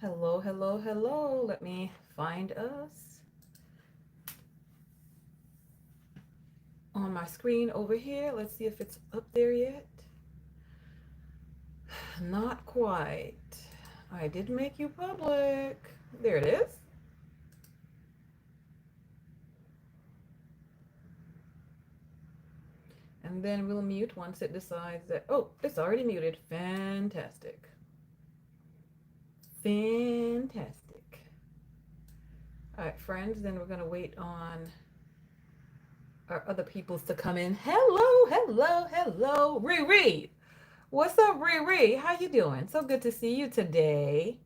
Hello, hello, hello. Let me find us on my screen over here. Let's see if it's up there yet. Not quite. I did make you public. There it is. And then we'll mute once it decides that, oh, it's already muted. Fantastic. Fantastic. All right, friends, then we're going to wait on our other peoples to come in. Hello, hello, hello. Riri. What's up, Riri? How you doing? So good to see you today.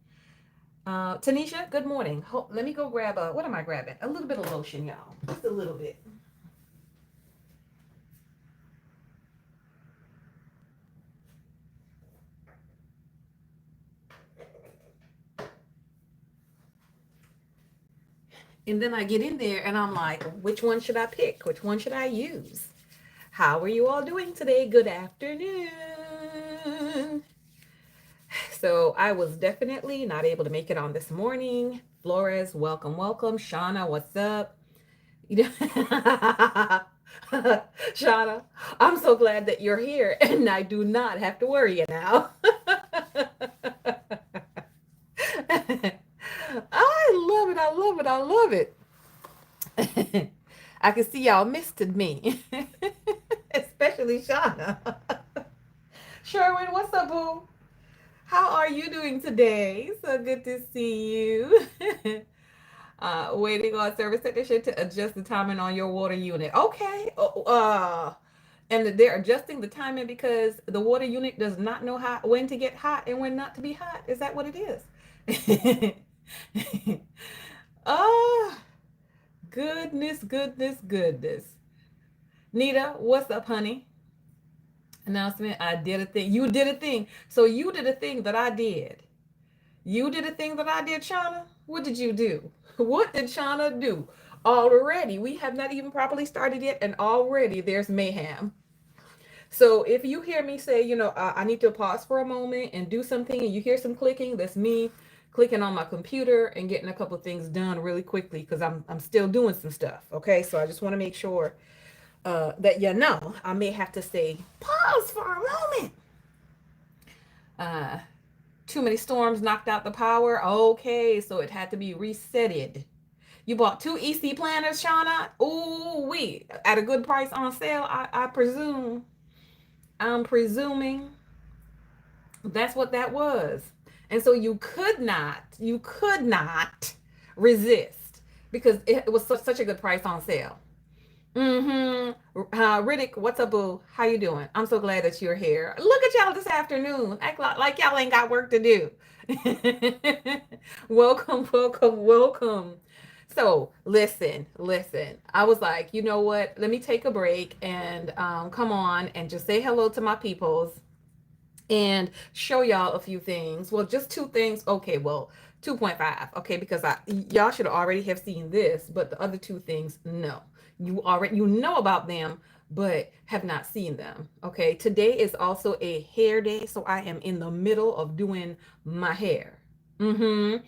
Tanisha, good morning. Let me go grab what am I grabbing? A little bit of lotion, y'all. Just a little bit. And then I get in there and I'm like, which one should I pick? Which one should I use? How are you all doing today? Good afternoon. So I was definitely not able to make it on this morning. Flores, welcome, welcome. Shauna, what's up? Shauna, I'm so glad that you're here and I do not have to worry you now. I love it. I love it. I love it. I can see y'all missed me, especially Shauna. Sherwin, what's up, boo? How are you doing today? So good to see you. Waiting on service technician to adjust the timing on your water unit. Okay. And they're adjusting the timing because the water unit does not know when to get hot and when not to be hot. Is that what it is? Oh, goodness, goodness, goodness. Nita, what's up, honey? Announcement. I did a thing. You did a thing. So you did a thing that I did. You did a thing that I did, Shauna. What did you do? What did Shauna do? Already, we have not even properly started yet, and already there's mayhem. So if you hear me say, I need to pause for a moment and do something, and you hear some clicking, that's me clicking on my computer and getting a couple of things done really quickly because I'm still doing some stuff. Okay, so I just want to make sure that I may have to say pause for a moment. Uh, Too many storms knocked out the power. Okay, so it had to be resetted. You bought two EC planners, Shauna. Ooh, we at a good price on sale. I presume. I'm presuming that's what that was. And so you could not resist because it was such a good price on sale. Mm-hmm. Riddick, what's up, boo? How you doing? I'm so glad that you're here. Look at y'all this afternoon. Act like y'all ain't got work to do. Welcome, welcome, welcome. So listen. I was like, you know what? Let me take a break and come on and just say hello to my peoples and show y'all a few things. Well, just two things. Okay, well, 2.5. Okay, because y'all should already have seen this, but the other two things, no. You know about them, but have not seen them. Okay, today is also a hair day, so I am in the middle of doing my hair. And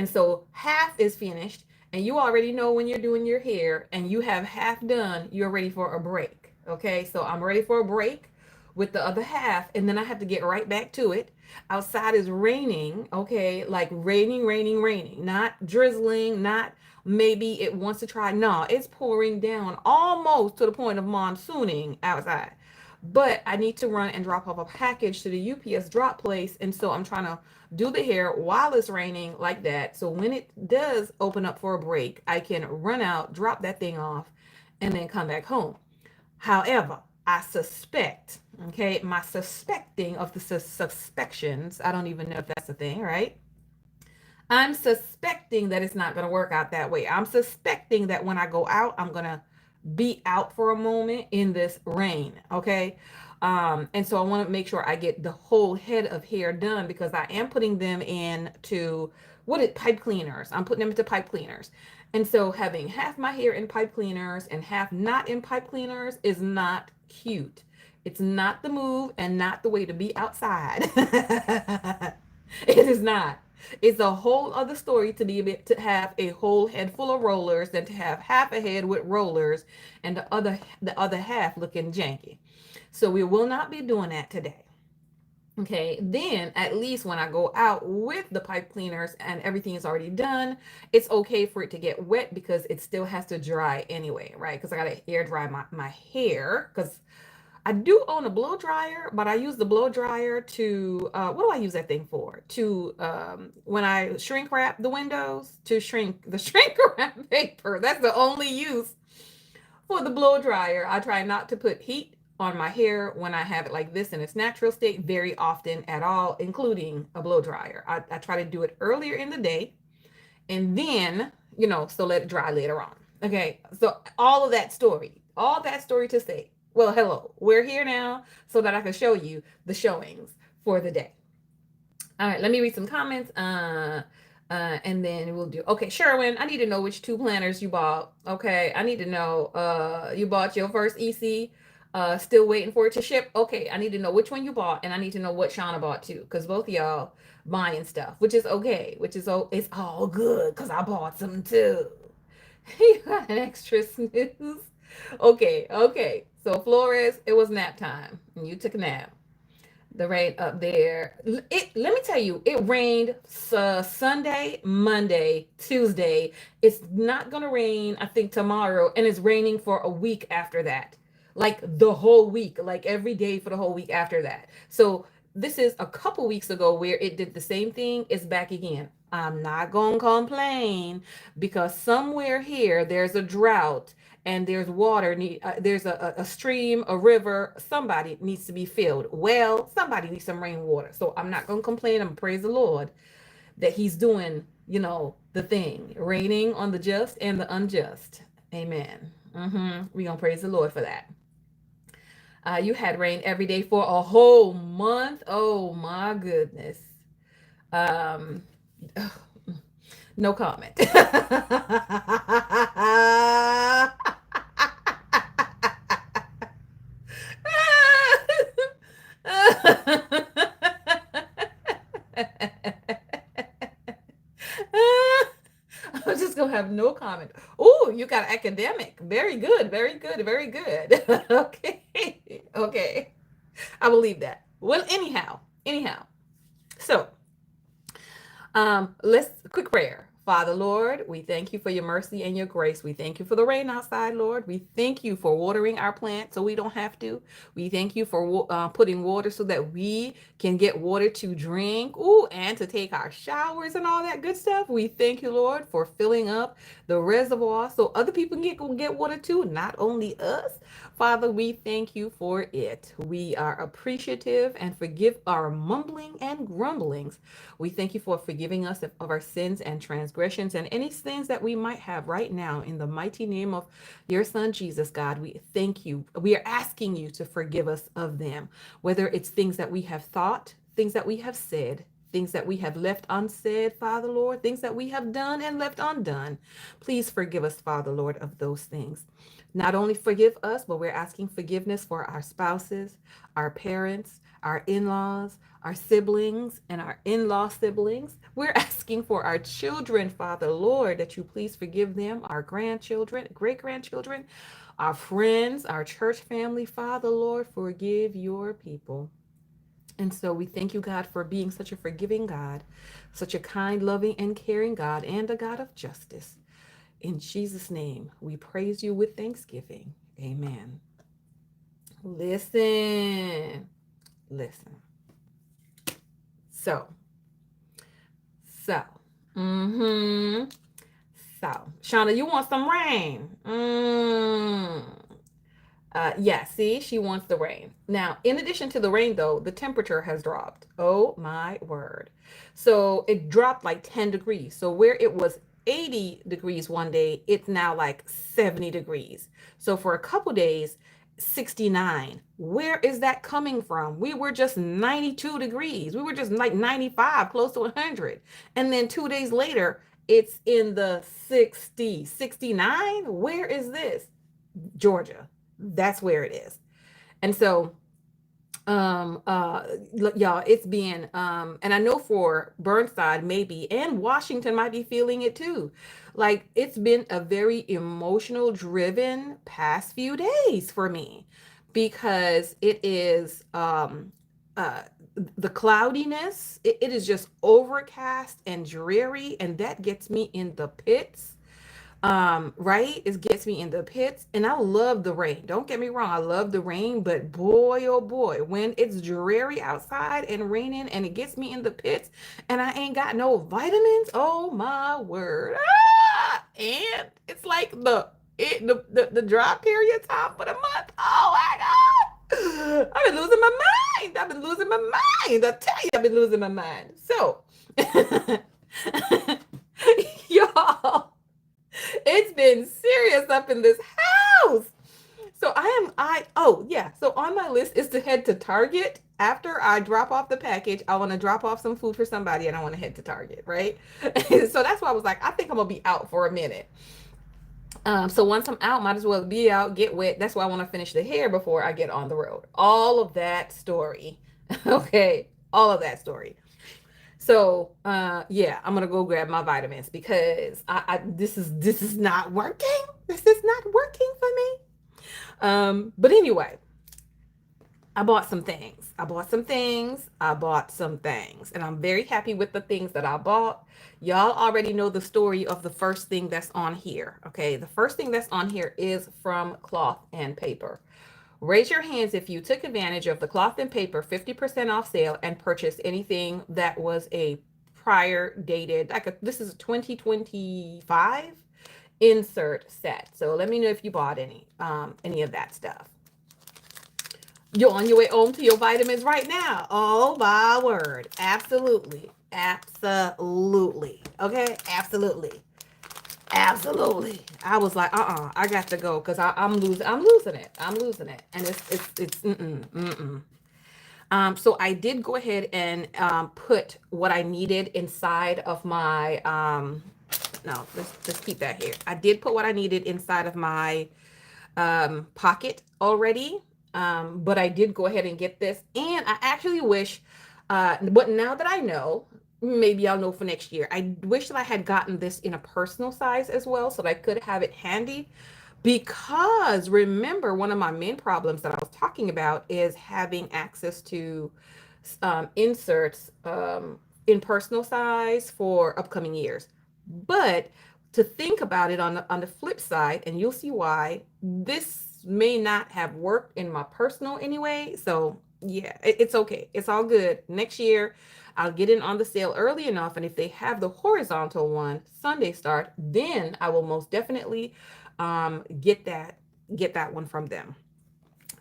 so half is finished, and you already know when you're doing your hair and you have half done, you're ready for a break. Okay, so I'm ready for a break with the other half, and then I have to get right back to it. Outside is raining, okay, like raining, not drizzling, not maybe it wants to try. No, it's pouring down almost to the point of monsooning outside. But I need to run and drop off a package to the UPS drop place, and so I'm trying to do the hair while it's raining like that. So when it does open up for a break, I can run out, drop that thing off, and then come back home. However, I suspect, okay, my suspecting of the suspections, I don't even know if that's a thing, right? I'm suspecting that it's not going to work out that way. I'm suspecting that when I go out, I'm going to be out for a moment in this rain, okay? And so I want to make sure I get the whole head of hair done because I am putting them into pipe cleaners. I'm putting them into pipe cleaners. And so having half my hair in pipe cleaners and half not in pipe cleaners is not cute. It's not the move and not the way to be outside. It is not. It's a whole other story to be able to have a whole head full of rollers than to have half a head with rollers and the other half looking janky. So we will not be doing that today. Okay, then at least when I go out with the pipe cleaners and everything is already done, it's okay for it to get wet because it still has to dry anyway, right? Because I gotta air dry my hair because I do own a blow dryer, but I use the blow dryer to what do I use that thing for? To when I shrink wrap the windows to shrink the shrink wrap paper. That's the only use for the blow dryer. I try not to put heat on my hair when I have it like this in its natural state very often at all, including a blow dryer. I try to do it earlier in the day and then, so let it dry later on. Okay, so all that story to say, well, hello, we're here now so that I can show you the showings for the day. All right, let me read some comments. And then we'll do. Okay, Sherwin, I need to know which two planners you bought. Okay, I need to know. You bought your first EC. Still waiting for it to ship. Okay, I need to know which one you bought, and I need to know what Shauna bought too, because both of y'all buying stuff, which is okay, it's all good, because I bought some too. You got an extra snooze. Okay. So Flores, it was nap time, and you took a nap. The rain up there. Let me tell you, it rained Sunday, Monday, Tuesday. It's not gonna rain, I think, tomorrow, and it's raining for a week after that. Like the whole week, like every day for the whole week after that. So this is a couple weeks ago where it did the same thing. It's back again. I'm not gonna complain because somewhere here there's a drought and there's water there's a stream, a river, somebody needs to be filled. Well, somebody needs some rainwater, so I'm not going to complain. I'm going to praise the Lord that he's doing the thing, raining on the just and the unjust. Amen. We're going to praise the Lord for that. You had rain every day for a whole month. Oh my goodness. um no comment. I'm just gonna have no comment. Oh, you got academic. Very good, very good, very good. Okay, okay. I believe that. Well, anyhow. So let's quick prayer. Father, Lord, we thank you for your mercy and your grace. We thank you for the rain outside, Lord. We thank you for watering our plants so we don't have to. We thank you for putting water so that we can get water to drink, and to take our showers and all that good stuff. We thank you, Lord, for filling up the reservoir so other people can get water too, not only us. Father, we thank you for it. We are appreciative and forgive our mumbling and grumblings. We thank you for forgiving us of our sins and transgressions and any sins that we might have right now. In the mighty name of your Son, Jesus, God, we thank you. We are asking you to forgive us of them, whether it's things that we have thought, things that we have said, things that we have left unsaid, Father, Lord, things that we have done and left undone. Please forgive us, Father, Lord, of those things. Not only forgive us, but we're asking forgiveness for our spouses, our parents, our in-laws, our siblings, and our in-law siblings. We're asking for our children, Father, Lord, that you please forgive them, our grandchildren, great-grandchildren, our friends, our church family. Father, Lord, forgive your people. And so we thank you, God, for being such a forgiving God, such a kind, loving, and caring God, and a God of justice. In Jesus' name, we praise you with thanksgiving. Amen. Listen. So, so, mm-hmm. So, Shauna, you want some rain? Yeah, see, she wants the rain. Now, in addition to the rain, though, the temperature has dropped. Oh my word. So it dropped like 10 degrees. So where it was 80 degrees one day, it's now like 70 degrees. So for a couple days, 69. Where is that coming from? We were just 92 degrees. We were just like 95, close to 100. And then 2 days later, it's in the 60, 69. Where is this? Georgia. That's where it is. And so Y'all, it's been and I know for Burnside maybe, and Washington might be feeling it too. Like, it's been a very emotional driven past few days for me, because it is uh the cloudiness, it is just overcast and dreary, and that gets me in the pits. Right, it gets me in the pits, and I love the rain, don't get me wrong, I love the rain, but boy, oh boy, when it's dreary outside and raining and it gets me in the pits and I ain't got no vitamins, oh my word. And it's like the dry period time for the month, oh my god, I've been losing my mind, I've been losing my mind, I tell you, I've been losing my mind. So y'all, it's been serious up in this house. So oh yeah. So on my list is to head to Target. After I drop off the package, I want to drop off some food for somebody and I want to head to Target, right? So that's why I was like, I think I'm gonna be out for a minute. So once I'm out, might as well be out, get wet. That's why I want to finish the hair before I get on the road. All of that story. Okay. All of that story. So yeah, I'm gonna go grab my vitamins because I this is not working. This is not working for me. But anyway, I bought some things. I bought some things. I bought some things. And I'm very happy with the things that I bought. Y'all already know the story of the first thing that's on here. Okay. The first thing that's on here is from Cloth and Paper. Raise your hands if you took advantage of the Cloth and Paper 50% off sale and purchased anything that was a prior dated, this is a 2025 insert set. So let me know if you bought any of that stuff. You're on your way home to your vitamins right now. Oh my word. Absolutely. Absolutely. Okay. Absolutely. Absolutely. I was like, I got to go because I'm losing it. I'm losing it. And it's mm-mm. So I did go ahead and put what I needed inside of my no, let's keep that here. I did put what I needed inside of my pocket already. But I did go ahead and get this. And I actually wish, but now that I know, maybe I'll know for next year. I wish that I had gotten this in a personal size as well so that I could have it handy. Because remember, one of my main problems that I was talking about is having access to inserts in personal size for upcoming years. But to think about it on the flip side, and you'll see why, this may not have worked in my personal anyway. So yeah, it's okay. It's all good. Next year, I'll get in on the sale early enough. And if they have the horizontal one, Sunday start, then I will most definitely get that one from them.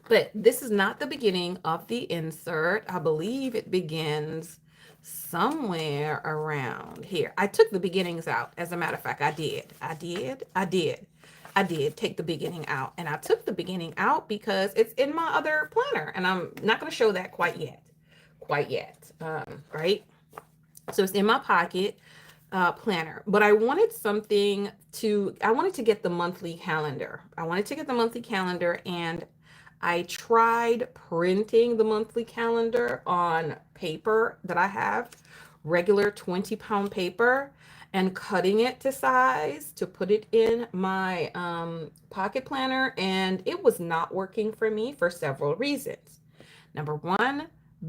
But this is not the beginning of the insert. I believe it begins somewhere around here. I took the beginnings out. As a matter of fact, I did take the beginning out. And I took the beginning out because it's in my other planner. And I'm not going to show that quite yet. Right? So it's in my pocket planner. But I wanted I wanted to get the monthly calendar. And I tried printing the monthly calendar on paper that I have, regular 20-pound paper, and cutting it to size to put it in my pocket planner. And it was not working for me for several reasons. Number one,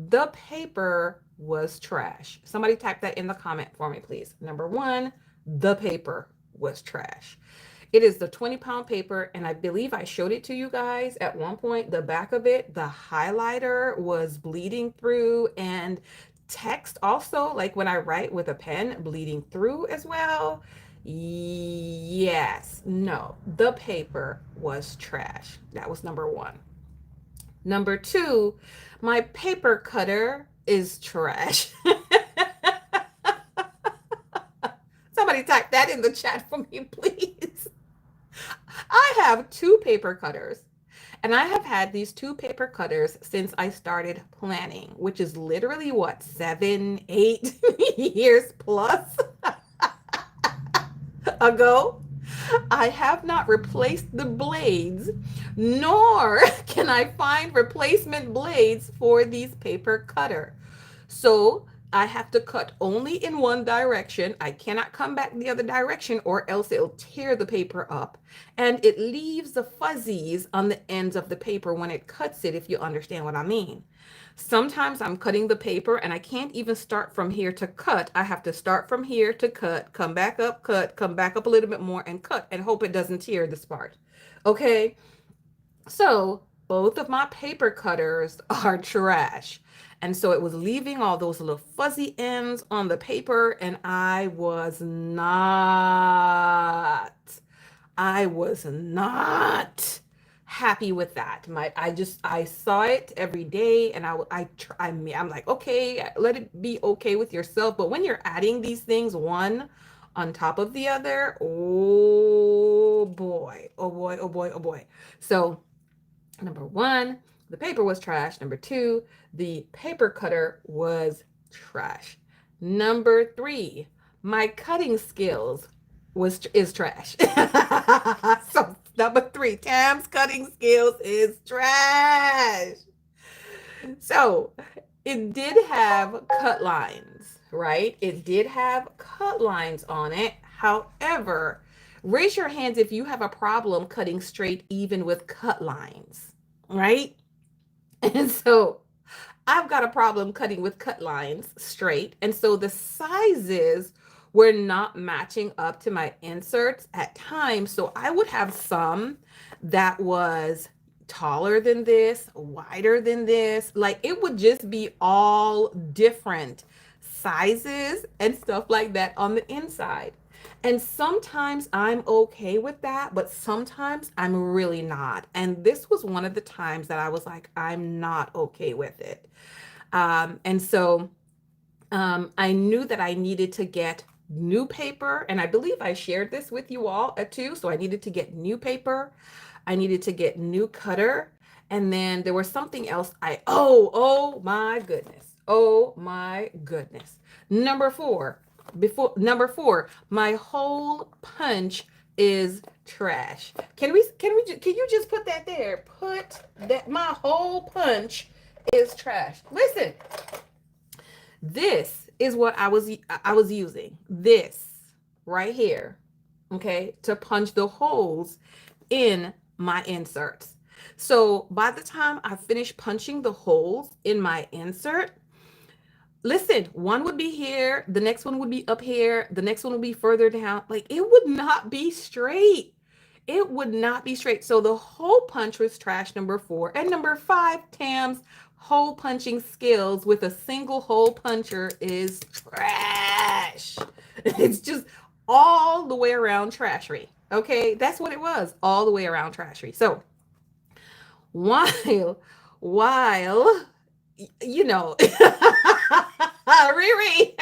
the paper was trash. Somebody type that in the comment for me, please. Number one, the paper was trash. It is the 20-pound paper, and I believe I showed it to you guys at one point. The back of it, the highlighter was bleeding through, and text also, like when I write with a pen, bleeding through as well. Yes, no, the paper was trash. That was number one. Number two, my paper cutter is trash. Somebody type that in the chat for me, please. I have two paper cutters, and I have had these two paper cutters since I started planning, which is literally what, 7, 8 years plus ago. I have not replaced the blades, nor can I find replacement blades for these paper cutter. So I have to cut only in one direction. I cannot come back the other direction or else it'll tear the paper up. And it leaves the fuzzies on the ends of the paper when it cuts it, if you understand what I mean. Sometimes I'm cutting the paper and I can't even start from here to cut. I have to start from here to cut, come back up, cut, come back up a little bit more and cut and hope it doesn't tear this part. Okay, so both of my paper cutters are trash. And so it was leaving all those little fuzzy ends on the paper, and I was not happy with that. I saw it every day, and I'm like, okay, let it be okay with yourself. But when you're adding these things one on top of the other, oh boy, oh boy, oh boy, oh boy. So number one, the paper was trash. Number two, the paper cutter was trash. Number three, my cutting skills is trash. So number three, Tam's cutting skills is trash. So it did have cut lines, right? It did have cut lines on it. However, raise your hands if you have a problem cutting straight even with cut lines, right? And so I've got a problem cutting with cut lines straight. And so the sizes were not matching up to my inserts at times. So I would have some that was taller than this, wider than this. Like it would just be all different sizes and stuff like that on the inside. And sometimes I'm okay with that, but sometimes I'm really not. And this was one of the times that I was like, I'm not okay with it. And so I knew that I needed to get new paper. And I believe I shared this with you all too. So I needed to get new paper. I needed to get new cutter. And then there was something else oh my goodness. Oh my goodness. Number four, my hole punch is trash. Can you just put that there? Put that my hole punch is trash. Listen, this is what I was using. This right here, okay, to punch the holes in my inserts. So by the time I finished punching the holes in my insert, listen, one would be here, the next one would be up here, the next one would be further down. Like it would not be straight. It would not be straight. So the hole punch was trash, number four. And number five, Tam's hole punching skills with a single hole puncher is trash. It's just all the way around trashery. Okay, that's what it was, all the way around trashery. So while you know, Riri.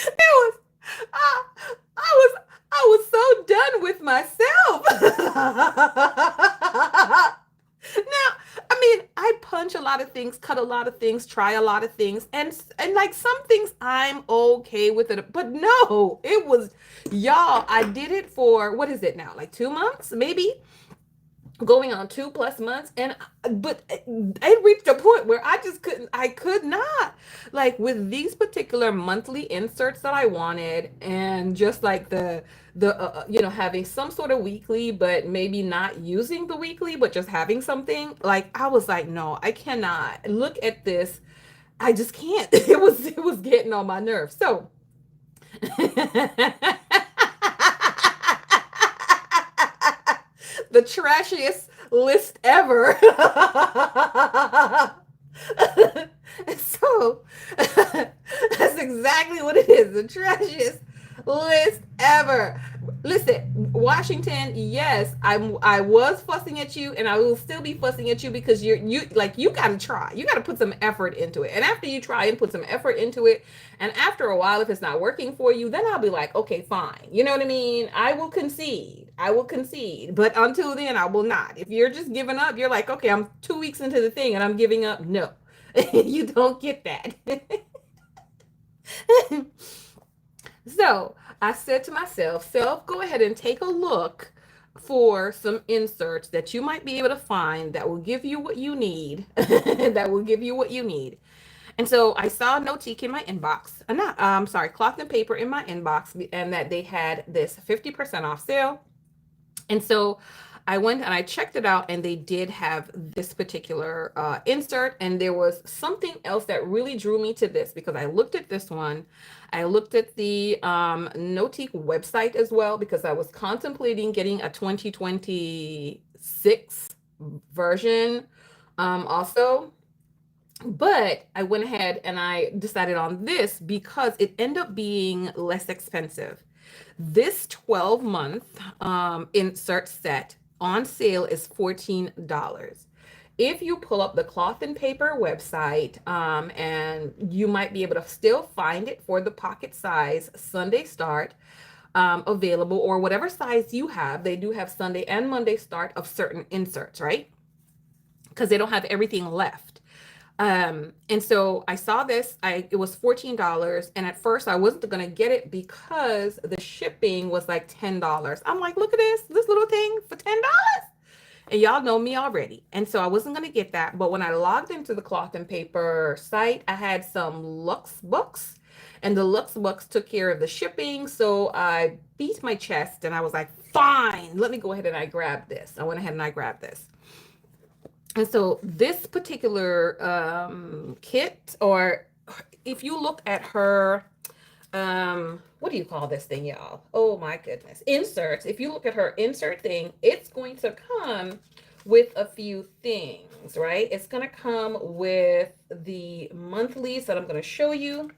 It was I, I was so done with myself. Now, I mean, I punch a lot of things, cut a lot of things, try a lot of things, and like some things I'm okay with it, but no, it was y'all. I did it for what is it now? Like 2 months, maybe going on 2+ months, and but it reached a point where I could not, like with these particular monthly inserts that I wanted, and just like the having some sort of weekly, but maybe not using the weekly, but just having something, like I was like, no, I cannot look at this. I just can't. It was getting on my nerves. So the trashiest list ever. So that's exactly what it is. The trashiest list ever. Listen, Washington, yes, I was fussing at you and I will still be fussing at you because you got to try. You got to put some effort into it. And after you try and put some effort into it, and after a while if it's not working for you, then I'll be like, "Okay, fine." You know what I mean? I will concede. I will concede. But until then, I will not. If you're just giving up, you're like, "Okay, I'm 2 weeks into the thing and I'm giving up." No. You don't get that. So I said to myself, self, go ahead and take a look for some inserts that you might be able to find that will give you what you need. That will give you what you need. And so I saw No Teak in my inbox. Not, sorry, Cloth and Paper in my inbox, and that they had this 50% off sale. And so I went and I checked it out, and they did have this particular insert. And there was something else that really drew me to this because I looked at this one. I looked at the Notique website as well because I was contemplating getting a 2026 version also. But I went ahead and I decided on this because it ended up being less expensive. This 12-month insert set on sale is $14. If you pull up the Cloth and Paper website, and you might be able to still find it for the pocket size Sunday start available, or whatever size you have. They do have Sunday and Monday start of certain inserts, right? Because they don't have everything left. And so I saw this, it was $14. And at first I wasn't going to get it because the shipping was like $10. I'm like, look at this little thing for $10. And y'all know me already. And so I wasn't going to get that. But when I logged into the Cloth and Paper site, I had some Lux books, and the Lux books took care of the shipping. So I beat my chest and I was like, fine, let me go ahead and I grabbed this. I went ahead and I grabbed this. And so this particular kit, or if you look at her, what do you call this thing, y'all? Oh my goodness. Inserts. If you look at her insert thing, it's going to come with a few things, right? It's going to come with the monthlies that I'm going to show you.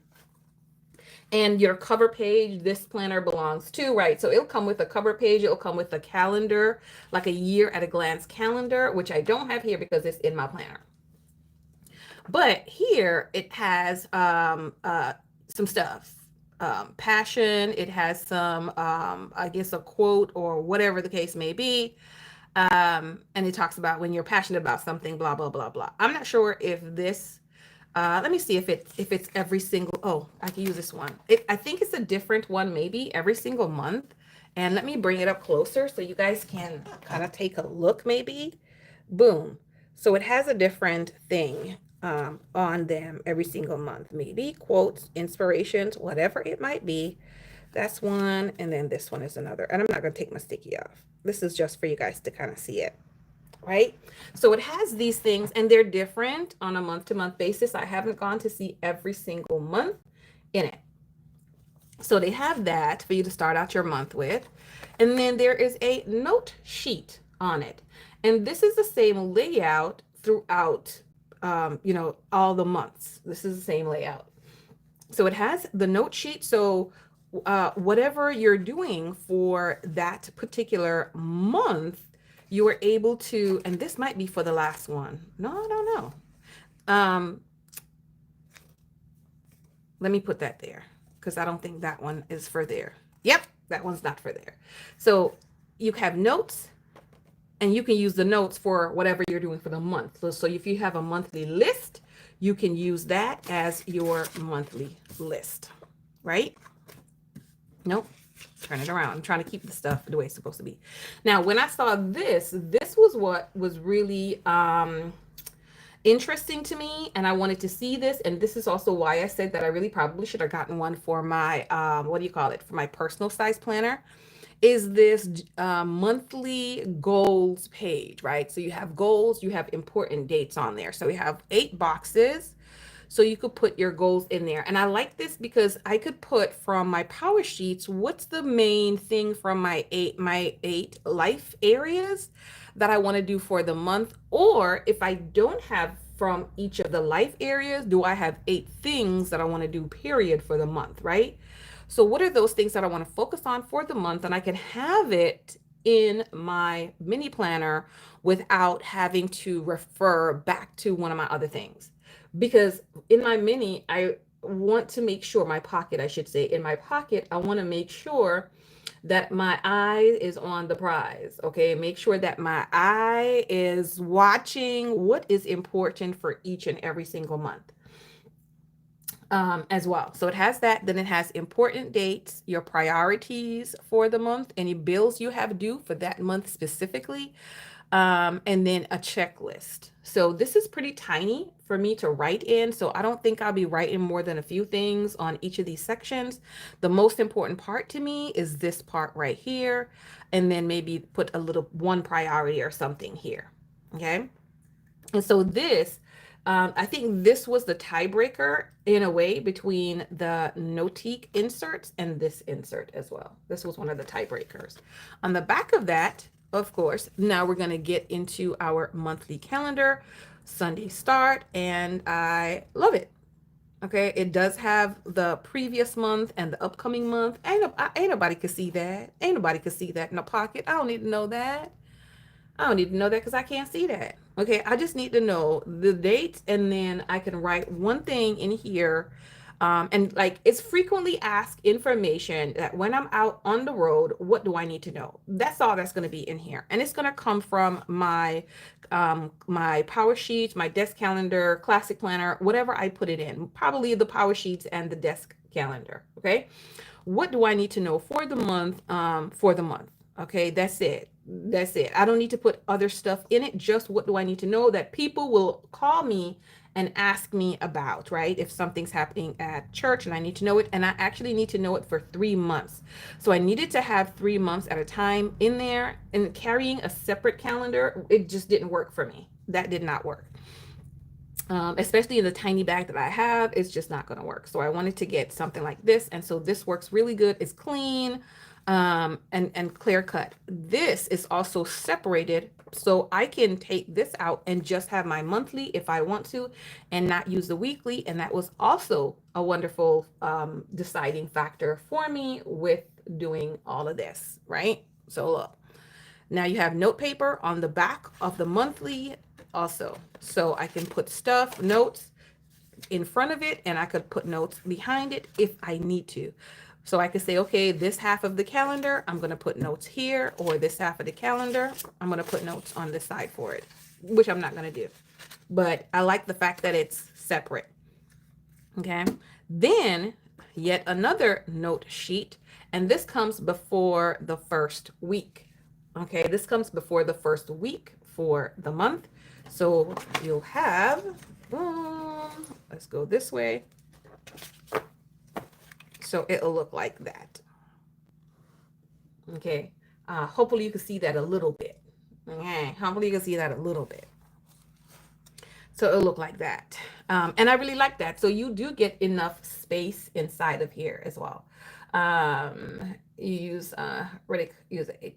And your cover page, this planner belongs to, right? So it'll come with a cover page. It'll come with a calendar, like a year at a glance calendar, which I don't have here because it's in my planner. But here it has some stuff. Passion. It has some, I guess, a quote or whatever the case may be. And it talks about when you're passionate about something, blah, blah, blah, blah. I'm not sure if this, let me see if it's every single, oh, I can use this one. I think it's a different one, maybe every single month. And let me bring it up closer so you guys can kind of take a look, maybe. Boom. So it has a different thing on them every single month, maybe quotes, inspirations, whatever it might be. That's one. And then this one is another. And I'm not going to take my sticky off. This is just for you guys to kind of see it. Right? So it has these things, and they're different on a month-to-month basis. I haven't gone to see every single month in it. So they have that for you to start out your month with. And then there is a note sheet on it. And this is the same layout throughout, all the months. This is the same layout. So it has the note sheet. So whatever you're doing for that particular month, you were able to, and this might be for the last one. No, I don't know. Let me put that there because I don't think that one is for there. Yep, that one's not for there. So you have notes, and you can use the notes for whatever you're doing for the month. So if you have a monthly list, you can use that as your monthly list, right? Nope. Turn it around. I'm trying to keep the stuff the way it's supposed to be. Now, when I saw this was what was really interesting to me, and I wanted to see this. And this is also why I said that I really probably should have gotten one for my, for my personal size planner, is this monthly goals page, right? So you have goals, you have important dates on there. So we have 8 boxes. So you could put your goals in there. And I like this because I could put from my power sheets, what's the main thing from my eight life areas that I want to do for the month? Or if I don't have from each of the life areas, do I have 8 things that I want to do period for the month, right? So what are those things that I want to focus on for the month? And I can have it in my mini planner without having to refer back to one of my other things. Because in my mini, I want to make sure my pocket, I should say, in my pocket, I want to make sure that my eye is on the prize. Okay. Make sure that my eye is watching what is important for each and every single month as well. So it has that. Then it has important dates, your priorities for the month, any bills you have due for that month specifically, and then a checklist. So this is pretty tiny for me to write in. So I don't think I'll be writing more than a few things on each of these sections. The most important part to me is this part right here, and then maybe put a little one priority or something here. Okay. And so this, I think this was the tiebreaker in a way between the Notique inserts and this insert as well. This was one of the tiebreakers. On the back of that, of course, now we're going to get into our monthly calendar, Sunday start, and I love it. Okay, it does have the previous month and the upcoming month. Ain't nobody could see that. Ain't nobody could see that in the pocket. I don't need to know that. I don't need to know that because I can't see that. Okay, I just need to know the date, and then I can write one thing in here. And like it's frequently asked information that when I'm out on the road, what do I need to know? That's all that's going to be in here. And it's going to come from my power sheets, my desk calendar, classic planner, whatever I put it in, probably the power sheets and the desk calendar. Okay. What do I need to know for the month? For the month. Okay, that's it. That's it. I don't need to put other stuff in it. Just what do I need to know that people will call me and ask me about, right? If something's happening at church and I need to know it, and I actually need to know it for 3 months. So I needed to have 3 months at a time in there, and carrying a separate calendar, it just didn't work for me. That did not work. Especially in the tiny bag that I have, it's just not going to work. So I wanted to get something like this. And so this works really good. It's clean and clear cut. This is also separated. So I can take this out and just have my monthly if I want to and not use the weekly. And that was also a wonderful deciding factor for me with doing all of this, right? So look. Now you have note paper on the back of the monthly also. So I can put stuff, notes in front of it, and I could put notes behind it if I need to. So I could say, okay, this half of the calendar, I'm going to put notes here, or this half of the calendar, I'm going to put notes on this side for it, which I'm not going to do. But I like the fact that it's separate. Okay. Then yet another note sheet, and this comes before the first week. Okay, this comes before the first week for the month. So you'll have, boom, let's go this way. So it'll look like that. Okay, hopefully you can see that a little bit. Okay, hopefully you can see that a little bit. So it'll look like that. And I really like that. So you do get enough space inside of here as well. You use, use a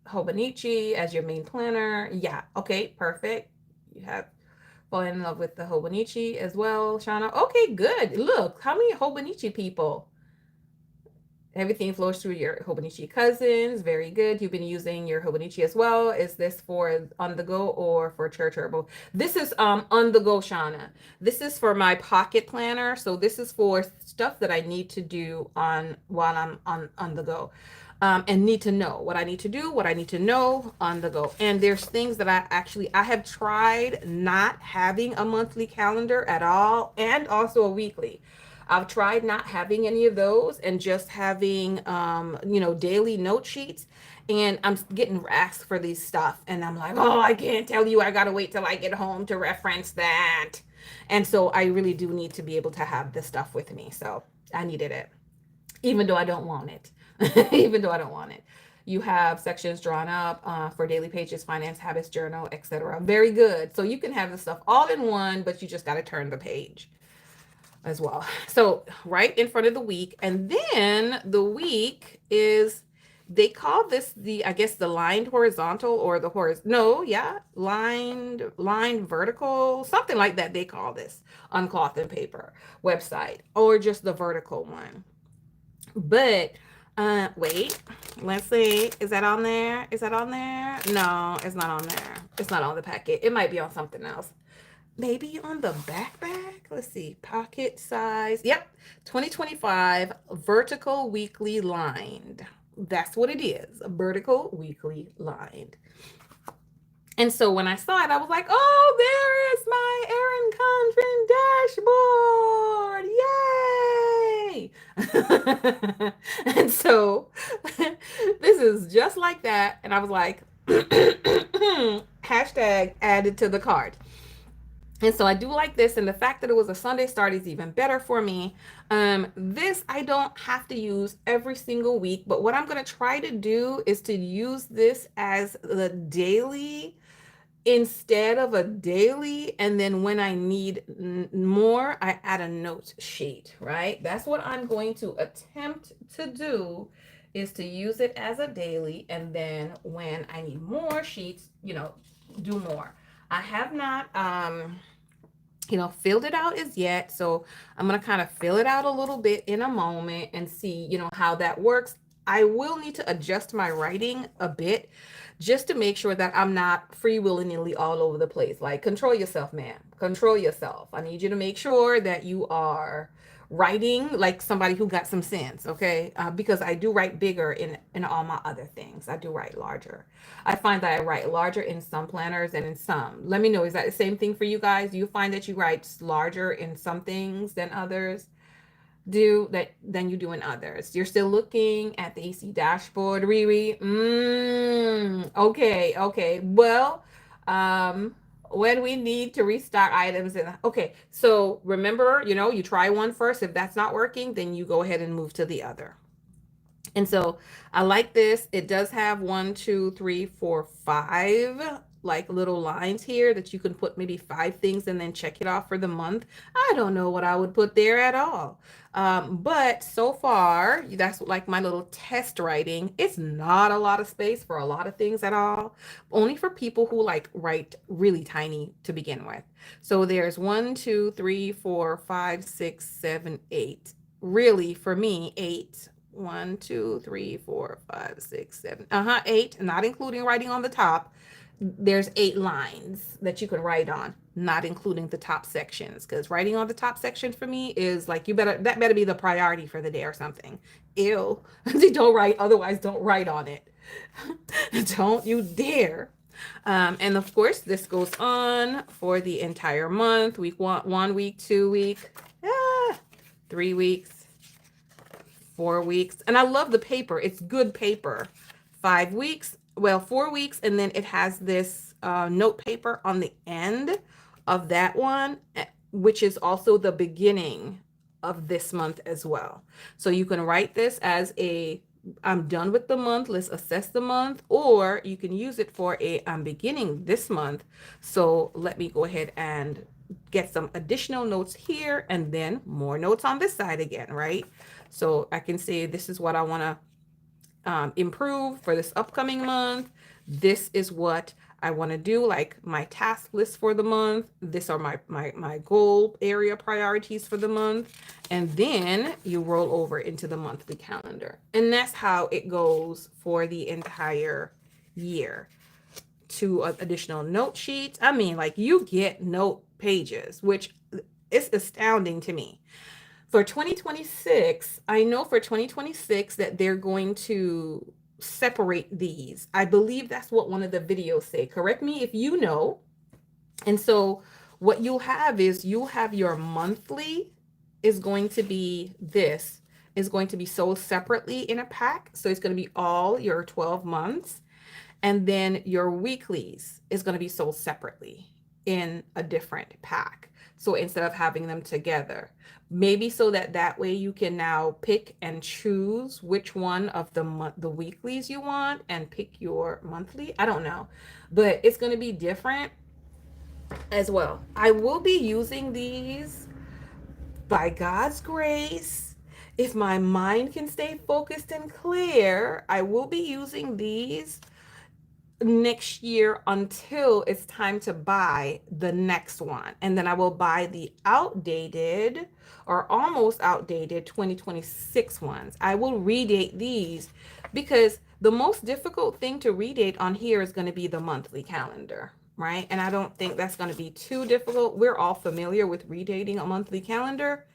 Hobonichi as your main planner. Yeah, okay, perfect. You have fallen in love with the Hobonichi as well, Shauna. Okay, good. Look, how many Hobonichi people? Everything flows through your Hobonichi cousins. Very good. You've been using your Hobonichi as well. Is this for on the go or for church or both? This is on the go, Shauna. This is for my pocket planner. So this is for stuff that I need to do on while I'm on the go. And need to know what I need to do, what I need to know on the go. And there's things that I have tried not having a monthly calendar at all, and also a weekly. I've tried not having any of those and just having, daily note sheets. And I'm getting asked for these stuff. And I'm like, oh, I can't tell you. I got to wait till I get home to reference that. And so I really do need to be able to have this stuff with me. So I needed it, even though I don't want it. Even though I don't want it. You have sections drawn up for daily pages, finance, habits, journal, etc. Very good. So you can have the stuff all in one, but you just got to turn the page as well. So right in front of the week. And then the week is, they call this I guess the lined horizontal or the lined vertical, something like that. They call this on Cloth and Paper website, or just the vertical one. But wait, let's see. Is that on there? Is that on there? No, it's not on there. It's not on the packet. It might be on something else. Maybe on the backpack. Let's see. Pocket size. Yep. 2025 vertical weekly lined. That's what it is. A vertical weekly lined. And so when I saw it, I was like, oh, there's my Erin Conference dashboard. Yay! And so this is just like that. And I was like, hashtag added to the cart. And so I do like this, and the fact that it was a Sunday start is even better for me. This I don't have to use every single week, but what I'm going to try to do is to use this as the daily instead of a daily, and then when I need more, I add a note sheet, right? That's what I'm going to attempt to do, is to use it as a daily, and then when I need more sheets, do more. I have not filled it out as yet, so I'm going to kind of fill it out a little bit in a moment and see how that works. I will need to adjust my writing a bit just to make sure that I'm not free willy-nilly all over the place. Like, control yourself, man. Control yourself. I need you to make sure that you are writing like somebody who got some sense, okay? Because I do write bigger in all my other things. I do write larger. I find that I write larger in some planners and in some. Let me know, is that the same thing for you guys? Do you find that you write larger in some things than others? Do that than you do in others. You're still looking at the AC dashboard, Riri. Okay. Well, when we need to restock items, and okay, so remember, you try one first. If that's not working, then you go ahead and move to the other. And so I like this. It does have 1, 2, 3, 4, 5 like little lines here that you can put maybe 5 things and then check it off for the month. I don't know what I would put there at all. But so far, that's like my little test writing. It's not a lot of space for a lot of things at all, only for people who like write really tiny to begin with. So there's 1, 2, 3, 4, 5, 6, 7, 8. Really, for me, 8. 1, 2, 3, 4, 5, 6, 7. 8, not including writing on the top. There's 8 lines that you can write on, not including the top sections, because writing on the top section for me is like, that better be the priority for the day or something. Ew. Don't write, otherwise don't write on it. Don't you dare. And of course, this goes on for the entire month. Week 1 week, 2 week, 3 weeks, 4 weeks. And I love the paper. It's good paper. 5 weeks, 4 weeks, and then it has this note paper on the end of that one, which is also the beginning of this month as well. So you can write this as I'm done with the month, let's assess the month, or you can use it for I'm beginning this month. So let me go ahead and get some additional notes here, and then more notes on this side again, right? So I can say, this is what I want to improve for this upcoming month. This is what I want to do, like my task list for the month. These are my goal area priorities for the month. And then you roll over into the monthly calendar. And that's how it goes for the entire year. 2 additional note sheets. I mean, like, you get note pages, which is astounding to me. For 2026, I know for 2026 that they're going to separate these. I believe that's what one of the videos say. Correct me if you know. And so what you'll have is you'll have your monthly is going to be sold separately in a pack. So it's going to be all your 12 months. And then your weeklies is going to be sold separately in a different pack. So instead of having them together, maybe so that way you can now pick and choose which one of the weeklies you want and pick your monthly. I don't know, but it's going to be different as well. I will be using these by God's grace. If my mind can stay focused and clear, I will be using these next year until it's time to buy the next one. And then I will buy the outdated or almost outdated 2026 ones. I will redate these because the most difficult thing to redate on here is going to be the monthly calendar, right? And I don't think that's going to be too difficult. We're all familiar with redating a monthly calendar.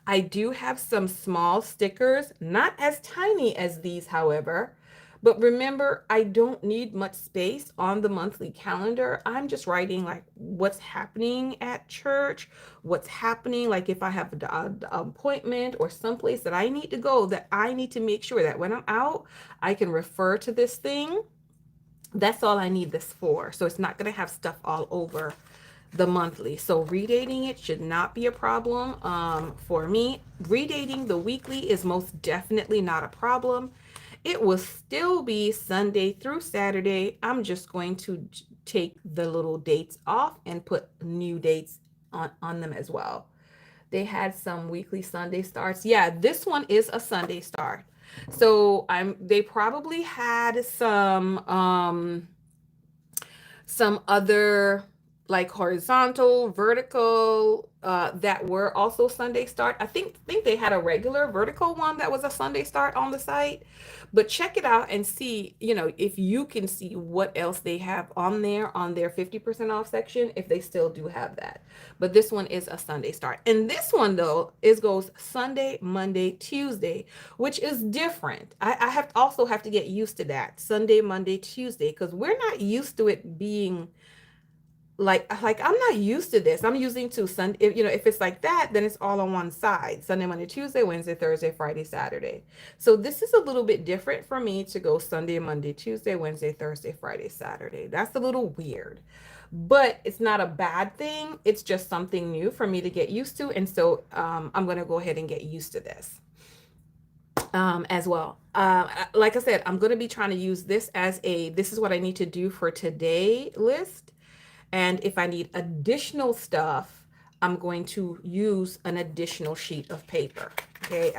I do have some small stickers, not as tiny as these, however. But remember, I don't need much space on the monthly calendar. I'm just writing like what's happening at church, what's happening, like if I have an appointment or someplace that I need to go, that I need to make sure that when I'm out, I can refer to this thing. That's all I need this for. So it's not going to have stuff all over the monthly. So redating it should not be a problem for me. Redating the weekly is most definitely not a problem. It will still be Sunday through Saturday. I'm just going to take the little dates off and put new dates on them as well. They had some weekly Sunday starts. Yeah, this one is a Sunday start. So they probably had some other like horizontal, vertical, that were also Sunday start. I think they had a regular vertical one that was a Sunday start on the site. But check it out and see, if you can see what else they have on their 50% off section, if they still do have that. But this one is a Sunday start. And this one though, goes Sunday, Monday, Tuesday, which is different. I have to get used to that. Sunday, Monday, Tuesday, because we're not used to it being like I'm not used to this. I'm using to Sunday. If it's like that, then it's all on one side. Sunday, Monday, Tuesday, Wednesday, Thursday, Friday, Saturday. So this is a little bit different for me to go Sunday, Monday, Tuesday, Wednesday, Thursday, Friday, Saturday. That's a little weird, but it's not a bad thing. It's just something new for me to get used to. And so I'm going to go ahead and get used to this as well. Like I said, I'm going to be trying to use this as this is what I need to do for today list. And if I need additional stuff, I'm going to use an additional sheet of paper. Okay,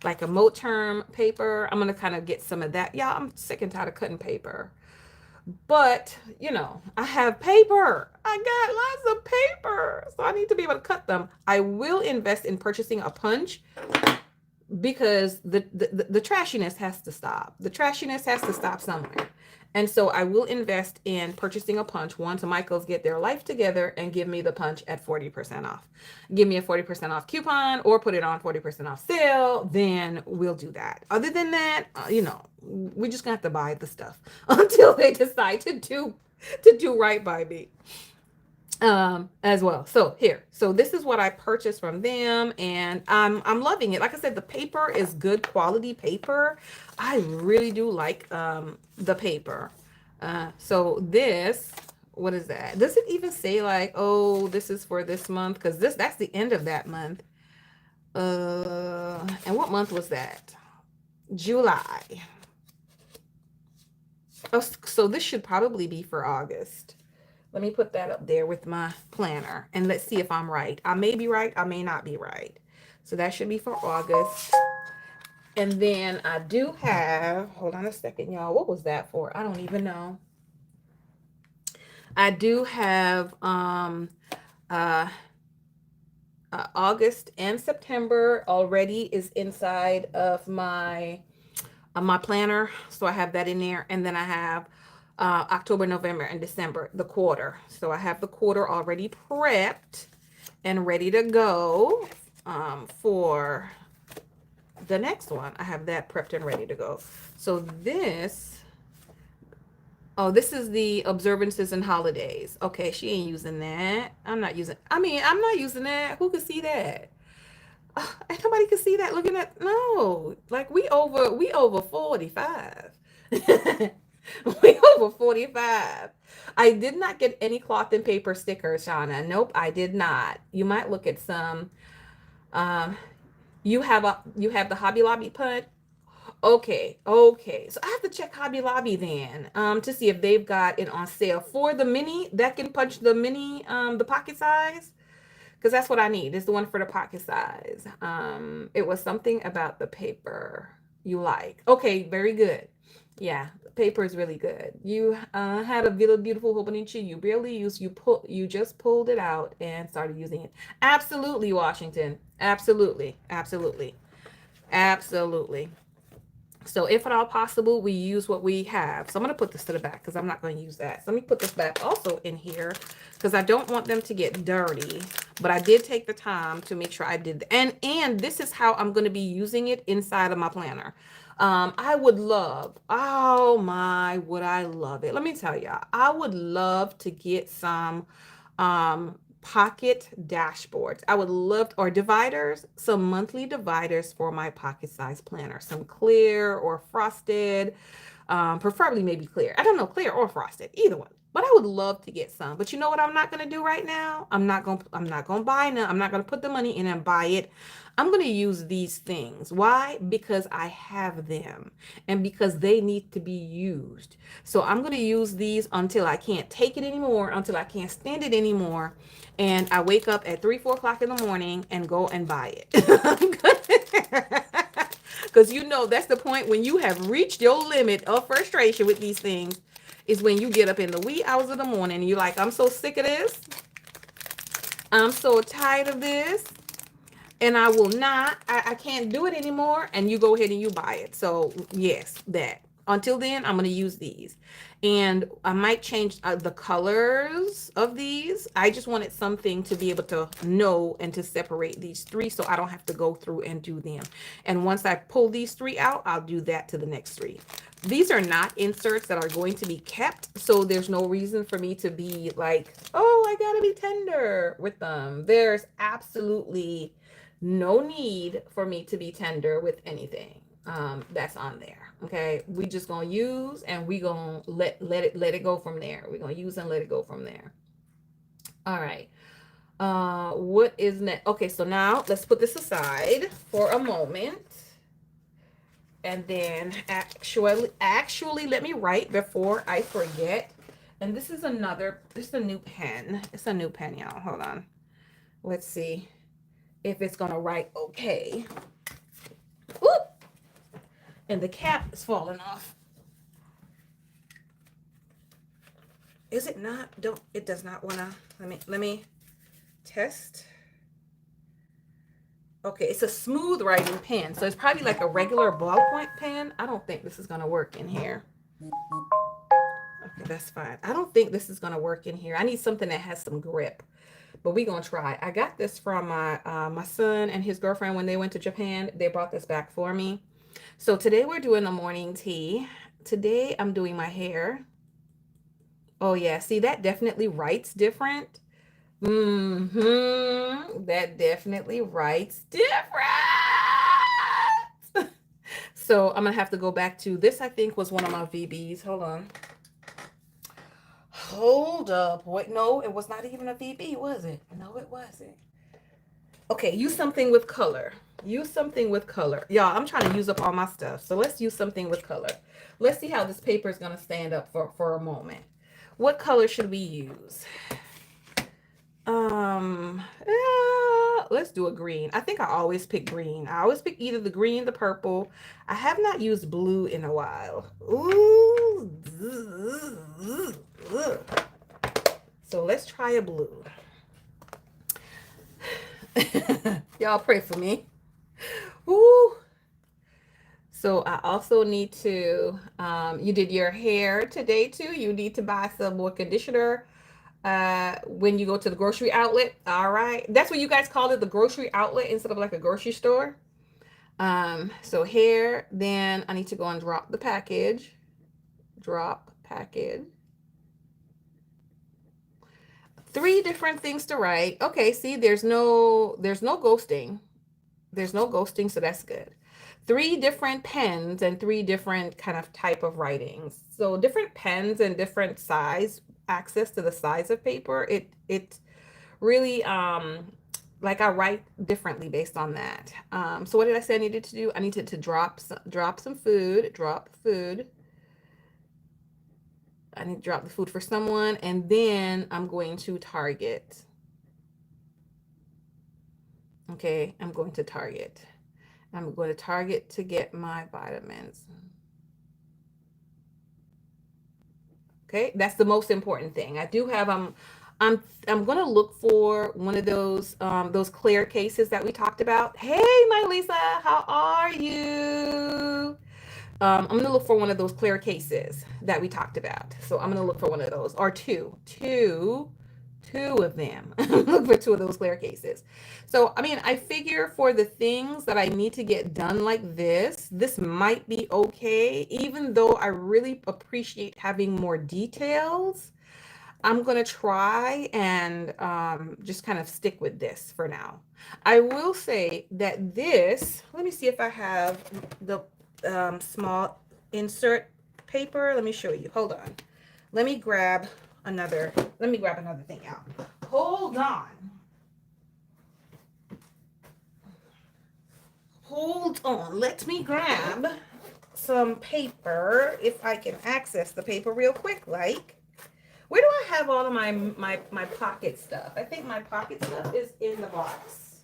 like a Moterm paper. I'm gonna kind of get some of that. Yeah, I'm sick and tired of cutting paper. But I have paper. I got lots of paper. So I need to be able to cut them. I will invest in purchasing a punch because the trashiness has to stop. The trashiness has to stop somewhere. And so I will invest in purchasing a punch once Michaels get their life together and give me the punch at 40% off. Give me a 40% off coupon or put it on 40% off sale. Then we'll do that. Other than that, we just gonna have to buy the stuff until they decide to do right by me. As well. So this is what I purchased from them, and I'm loving it. Like I said, the paper is good quality paper. I really do like the paper. So this, what is that? Does it even say like, oh, this is for this month? Because that's the end of that month. And what month was that? July. Oh, so this should probably be for August. Let me put that up there with my planner and let's see if I'm right. I may be right. I may not be right. So that should be for August. And then I do have, hold on a second, y'all. What was that for? I don't even know. I do have August and September already is inside of my planner. So I have that in there. And then I have October, November, and December, the quarter. So I have the quarter already prepped and ready to go for the next one. I have that prepped and ready to go. So this is the observances and holidays. Okay, she ain't using that. I'm not using that. Who could see that? Nobody can see that looking at, no, like we over 45. We over 45. I did not get any cloth and paper stickers, Shauna. Nope, I did not. You might look at some. You have the Hobby Lobby punch. Okay. So I have to check Hobby Lobby then to see if they've got it on sale for the mini that can punch the mini the pocket size. Because that's what I need. It's the one for the pocket size. It was something about the paper you like. Okay, very good. Yeah, paper is really good. You had a really beautiful opening chew. You barely used. You just pulled it out and started using it. Absolutely, Washington. Absolutely, absolutely, absolutely. So if at all possible, we use what we have. So I'm going to put this to the back because I'm not going to use that. So let me put this back also in here because I don't want them to get dirty. But I did take the time to make sure I did. And this is how I'm going to be using it inside of my planner. I would love, oh my, would I love it. Let me tell you, I would love to get some pocket dashboards. I would love, or dividers, some monthly dividers for my pocket size planner, some clear or frosted, preferably maybe clear. I don't know, clear or frosted, either one. But I would love to get some. But you know what I'm not gonna do right now? I'm not gonna buy them. I'm not gonna put the money in and buy it. I'm gonna use these things. Why? Because I have them and because they need to be used. So I'm gonna use these until I can't take it anymore, until I can't stand it anymore. And I wake up at 3, 4 o'clock in the morning and go and buy it. Because you know that's the point when you have reached your limit of frustration with these things, is when you get up in the wee hours of the morning and you're like, I'm so sick of this. I'm so tired of this. And I will not, I can't do it anymore. And you go ahead and you buy it. So yes, that. Until then, I'm going to use these. And I might change the colors of these. I just wanted something to be able to know and to separate these three so I don't have to go through and do them. And once I pull these three out, I'll do that to the next three. These are not inserts that are going to be kept, so there's no reason for me to be like, oh, I gotta be tender with them. There's absolutely no need for me to be tender with anything that's on there. Okay, we just gonna use and we gonna let it go from there. We're gonna use and let it go from there. All right. What is next? Okay, so now let's put this aside for a moment. And then actually let me write before I forget. And this is a new pen. It's a new pen, y'all. Hold on. Let's see if it's gonna write okay. Whoop! And the cap is falling off. Is it not? Don't it does not wanna let me test. Okay, it's a smooth writing pen. So it's probably like a regular ballpoint pen. I don't think this is gonna work in here. Okay, that's fine. I don't think this is gonna work in here. I need something that has some grip. But we're gonna try. I got this from my son and his girlfriend when they went to Japan. They brought this back for me. So today we're doing the morning tea. Today I'm doing my hair. Oh yeah, see that definitely writes different. That definitely writes different. So I'm gonna have to go back to this. I think was one of my VBs. Hold on. Hold up. Wait, no, it was not even a VB, was it? No, it wasn't. Okay, use something with color. Use something with color. Y'all, I'm trying to use up all my stuff. So let's use something with color. Let's see how this paper is going to stand up for a moment. What color should we use? Let's do a green. I think I always pick green. I always pick either the green, the purple. I have not used blue in a while. Ooh. So let's try a blue. Y'all pray for me. Ooh. So I also need to, you did your hair today too. You need to buy some more conditioner when you go to the grocery outlet. All right. That's what you guys call it, the grocery outlet instead of like a grocery store. So hair, then I need to go and drop the package. Drop package. 3 different things to write. Okay, see, there's no ghosting. There's no ghosting, so that's good. 3 different pens and 3 different kind of type of writings. So different pens and different size, access to the size of paper. It really like I write differently based on that. So what did I say I needed to do? I needed to drop some food, drop food. I need to drop the food for someone, and then I'm going to Target. Okay, I'm going to Target. I'm going to Target to get my vitamins. Okay, that's the most important thing. I do have I'm gonna look for one of those clear cases that we talked about. Hey, my Lisa, how are you? I'm gonna look for one of those clear cases that we talked about. So I'm gonna look for one of those, or two of them. Look for two of those clear cases. So I mean, I figure for the things that I need to get done like this might be okay. Even though I really appreciate having more details, I'm gonna try and just kind of stick with this for now. I will say that this, let me see if I have the small insert paper. Let me show you. Hold on. Let me grab let me grab another thing out. Hold on. Hold on. Let me grab some paper if I can access the paper real quick, like. Where do I have all of my pocket stuff? I think my pocket stuff is in the box.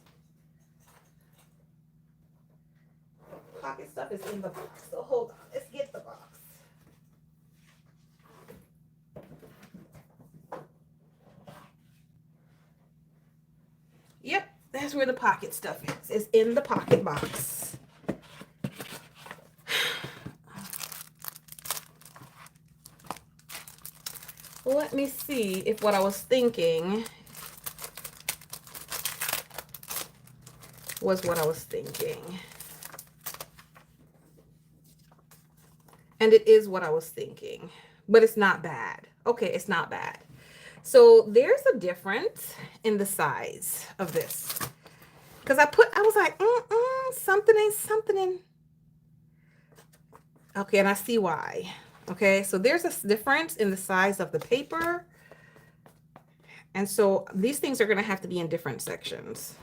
Pocket stuff is in the box. So hold on. Let's get the box. Yep, that's where the pocket stuff is. It's in the pocket box. Let me see if what I was thinking was what I was thinking. And it is what I was thinking, but it's not bad. Okay, it's not bad. So there's a difference in the size of this. Because I was like, something ain't something. Okay, and I see why. Okay, so there's a difference in the size of the paper. And so these things are going to have to be in different sections.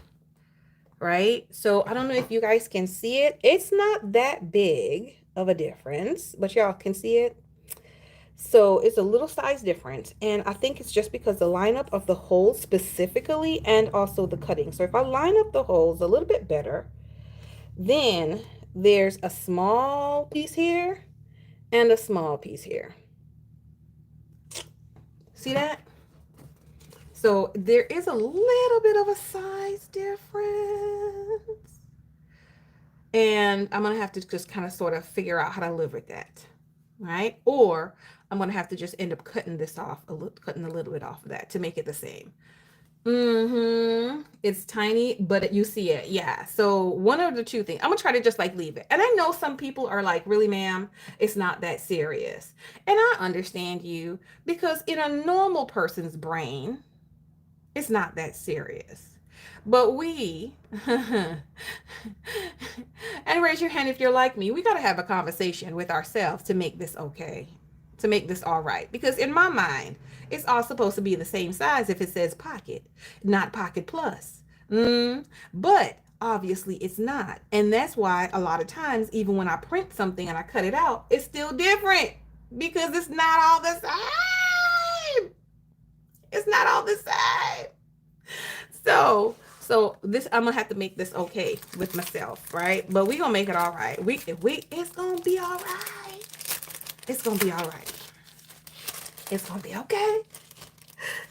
Right? So I don't know if you guys can see it. It's not that big of a difference, but y'all can see it. So it's a little size difference. And I think it's just because the lineup of the holes specifically and also the cutting. So if I line up the holes a little bit better, then there's a small piece here and a small piece here. See that? So there is a little bit of a size difference. And I'm going to have to just kind of sort of figure out how to live with that. Right? Or I'm going to have to just end up cutting this off, cutting a little bit off of that to make it the same. It's tiny, but you see it. Yeah. So one of the two things, I'm gonna try to just like leave it. And I know some people are like, really, ma'am, it's not that serious. And I understand you, because in a normal person's brain, it's not that serious. But we, and raise your hand if you're like me, we got to have a conversation with ourselves to make this okay, to make this all right. Because in my mind, it's all supposed to be the same size if it says pocket, not pocket plus. But obviously it's not. And that's why a lot of times, even when I print something and I cut it out, it's still different because it's not all the same. It's not all the same. So this, I'm gonna have to make this okay with myself, right? But we gonna make it all right. It's gonna be all right. It's gonna be all right. It's gonna be okay.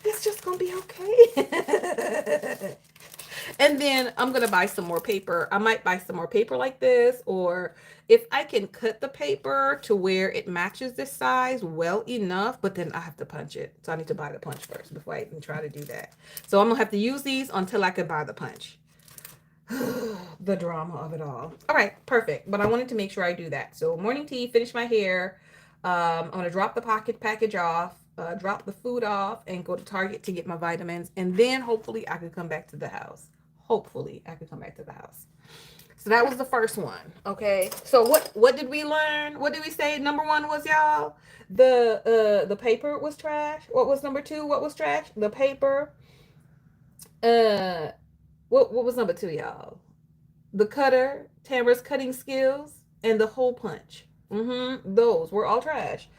It's just gonna be okay. And then I'm gonna buy some more paper. I might buy some more paper like this, or if I can cut the paper to where it matches this size well enough, but then I have to punch it. So I need to buy the punch first before I even try to do that. So I'm gonna have to use these until I can buy the punch. The drama of it all. All right, perfect. But I wanted to make sure I do that. So morning tea, finish my hair. I'm gonna drop the package off, drop the food off, and go to Target to get my vitamins. And then hopefully I could come back to the house. Hopefully I could come back to the house. So that was the first one. Okay. So what did we learn? What did we say number one was, y'all? The paper was trash. What was number two? What was trash? The paper. What was number two, y'all? The cutter, Tamara's cutting skills, and the hole punch. Those were all trash.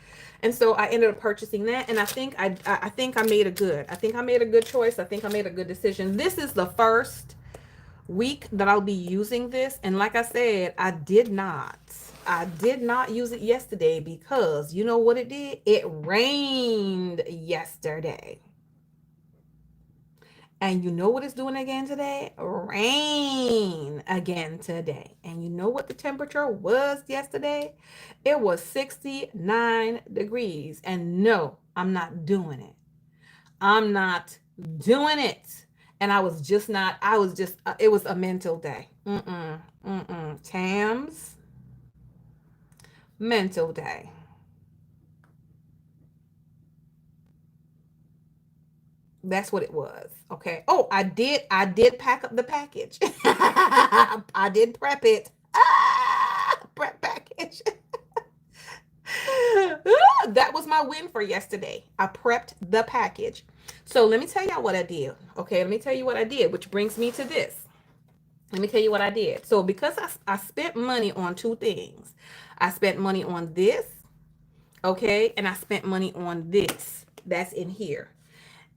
And so I ended up purchasing that, and I think I made a good choice. I think I made a good decision. This is the first week that I'll be using this. And like I said, I did not use it yesterday because you know what it did? It rained yesterday. And you know what it's doing again today? Rain again today. And you know what the temperature was yesterday? It was 69 degrees. And no, I'm not doing it. I'm not doing it. And I was just, it was a mental day. Tam's mental day. That's what it was. Okay. Oh, I did pack up the package. I did prep it. Prep package. That was my win for yesterday. I prepped the package. So let me tell y'all what I did. Okay, let me tell you what I did, which brings me to this. Let me tell you what I did. So because I spent money on two things. I spent money on this, okay, and I spent money on this. That's in here.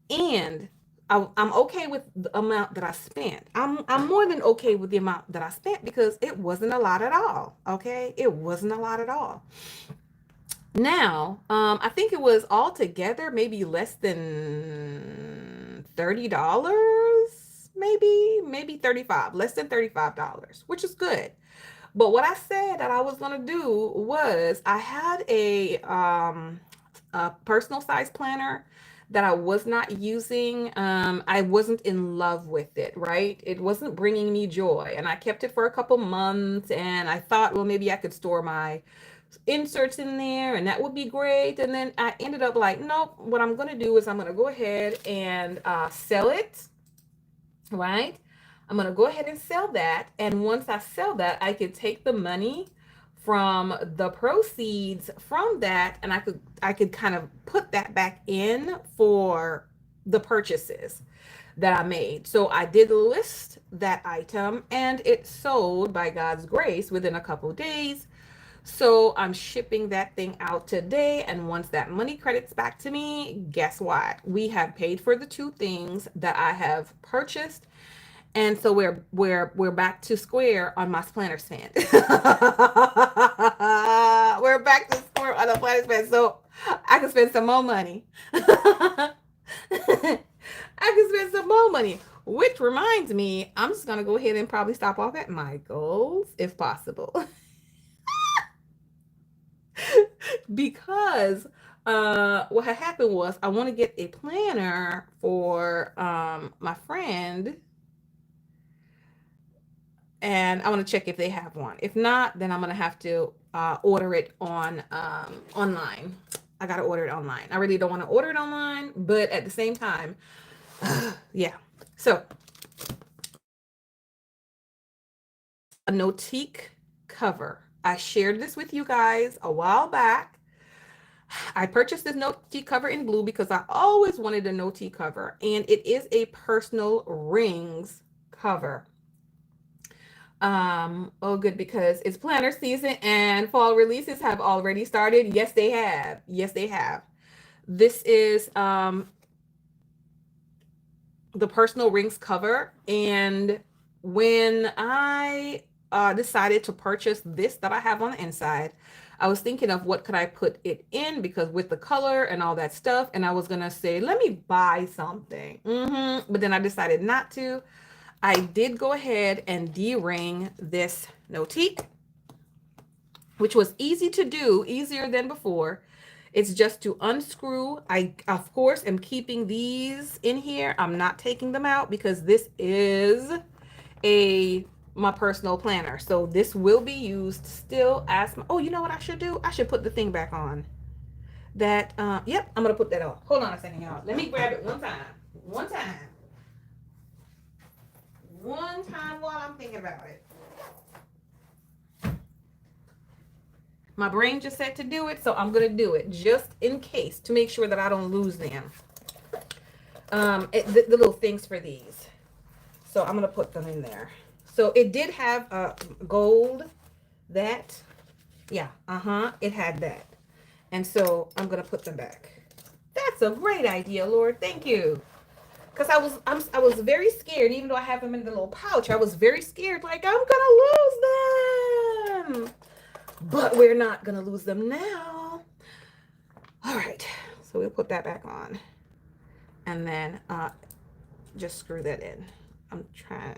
And I'm okay with the amount that I spent. I'm more than okay with the amount that I spent because it wasn't a lot at all. Okay, it wasn't a lot at all. Now, I think it was altogether maybe less than $30, maybe 35, less than $35, which is good. But what I said that I was gonna do was I had a personal size planner that I was not using. I wasn't in love with it, right? It wasn't bringing me joy, and I kept it for a couple months, and I thought, well, maybe I could store my inserts in there and that would be great. And then I ended up like, nope, what I'm going to do is I'm going to go ahead and sell it, right? I'm going to go ahead and sell that. And once I sell that, I could take the money from the proceeds from that and I could kind of put that back in for the purchases that I made. So I did list that item and it sold by God's grace within a couple of days. So I'm shipping that thing out today. And once that money credits back to me, guess what? We have paid for the two things that I have purchased. And so we're back to square on my planner spend. We're back to square on the planner spend. So I can spend some more money. I can spend some more money. Which reminds me, I'm just gonna go ahead and probably stop off at Michael's if possible. Because what had happened was I want to get a planner for my friend and I want to check if they have one. If not, then I'm going to have to order it on online. I got to order it online. I really don't want to order it online, but at the same time, yeah. So a Notique cover. I shared this with you guys a while back. I purchased this Notique cover in blue because I always wanted a Notique cover, and it is a personal rings cover. Oh good, because it's planner season and fall releases have already started. Yes, they have. Yes, they have. This is the personal rings cover, and when I decided to purchase this that I have on the inside, I was thinking of what could I put it in because with the color and all that stuff, and I was gonna say let me buy something, but then I decided not to. I did go ahead and de-ring this Notique, which was easy to do, easier than before. It's just to unscrew. I, of course, am keeping these in here. I'm not taking them out because this is my personal planner. So this will be used still as my, oh, you know what I should do? I should put the thing back on. That, yep, I'm going to put that on. Hold on a second, y'all. Let me grab it one time. One time. One time while I'm thinking about it. My brain just said to do it, so I'm going to do it just in case to make sure that I don't lose them. The little things for these. So I'm going to put them in there. So it did have gold that, yeah, it had that. And so I'm going to put them back. That's a great idea, Lord. Thank you. because I was very scared, even though I have them in the little pouch. I was very scared, like I'm gonna lose them. But we're not gonna lose them now. All right, so we'll put that back on, and then just screw that in. I'm trying.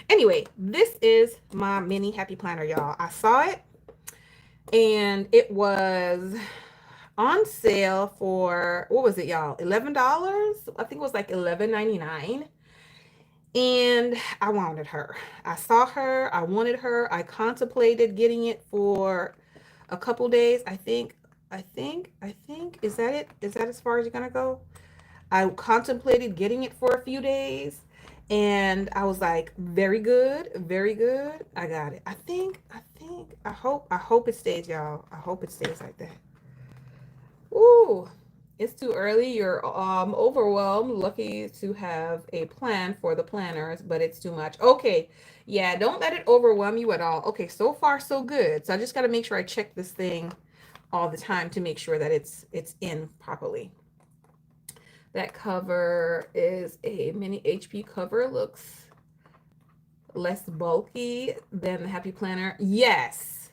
Anyway, this is my mini happy planner, y'all. I saw it, and it was on sale for, what was it, y'all? $11. I think it was like $11.99. And I wanted her. I saw her. I wanted her. I contemplated getting it for a couple days. I think. Is that it? Is that as far as you're gonna go? I contemplated getting it for a few days, and I was like, very good, very good. I got it. I hope it stays, y'all. I hope it stays like that. Ooh, it's too early. You're overwhelmed. Lucky to have a plan for the planners, but it's too much. Okay. Yeah, don't let it overwhelm you at all. Okay, so far so good. So I just got to make sure I check this thing all the time to make sure that it's in properly. That cover is a mini HP cover. Looks less bulky than the Happy Planner. Yes.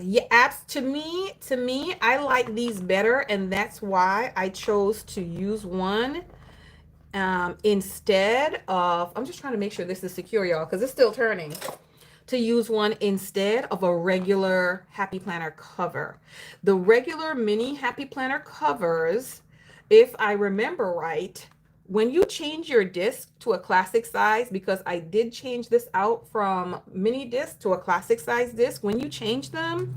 Yeah, apps to me, I like these better, and that's why I chose to use one instead of. I'm just trying to make sure this is secure, y'all, because it's still turning. To use one instead of a regular Happy Planner cover. The regular mini Happy Planner covers, if I remember right, when you change your disc to a classic size, because I did change this out from mini disc to a classic size disc, when you change them,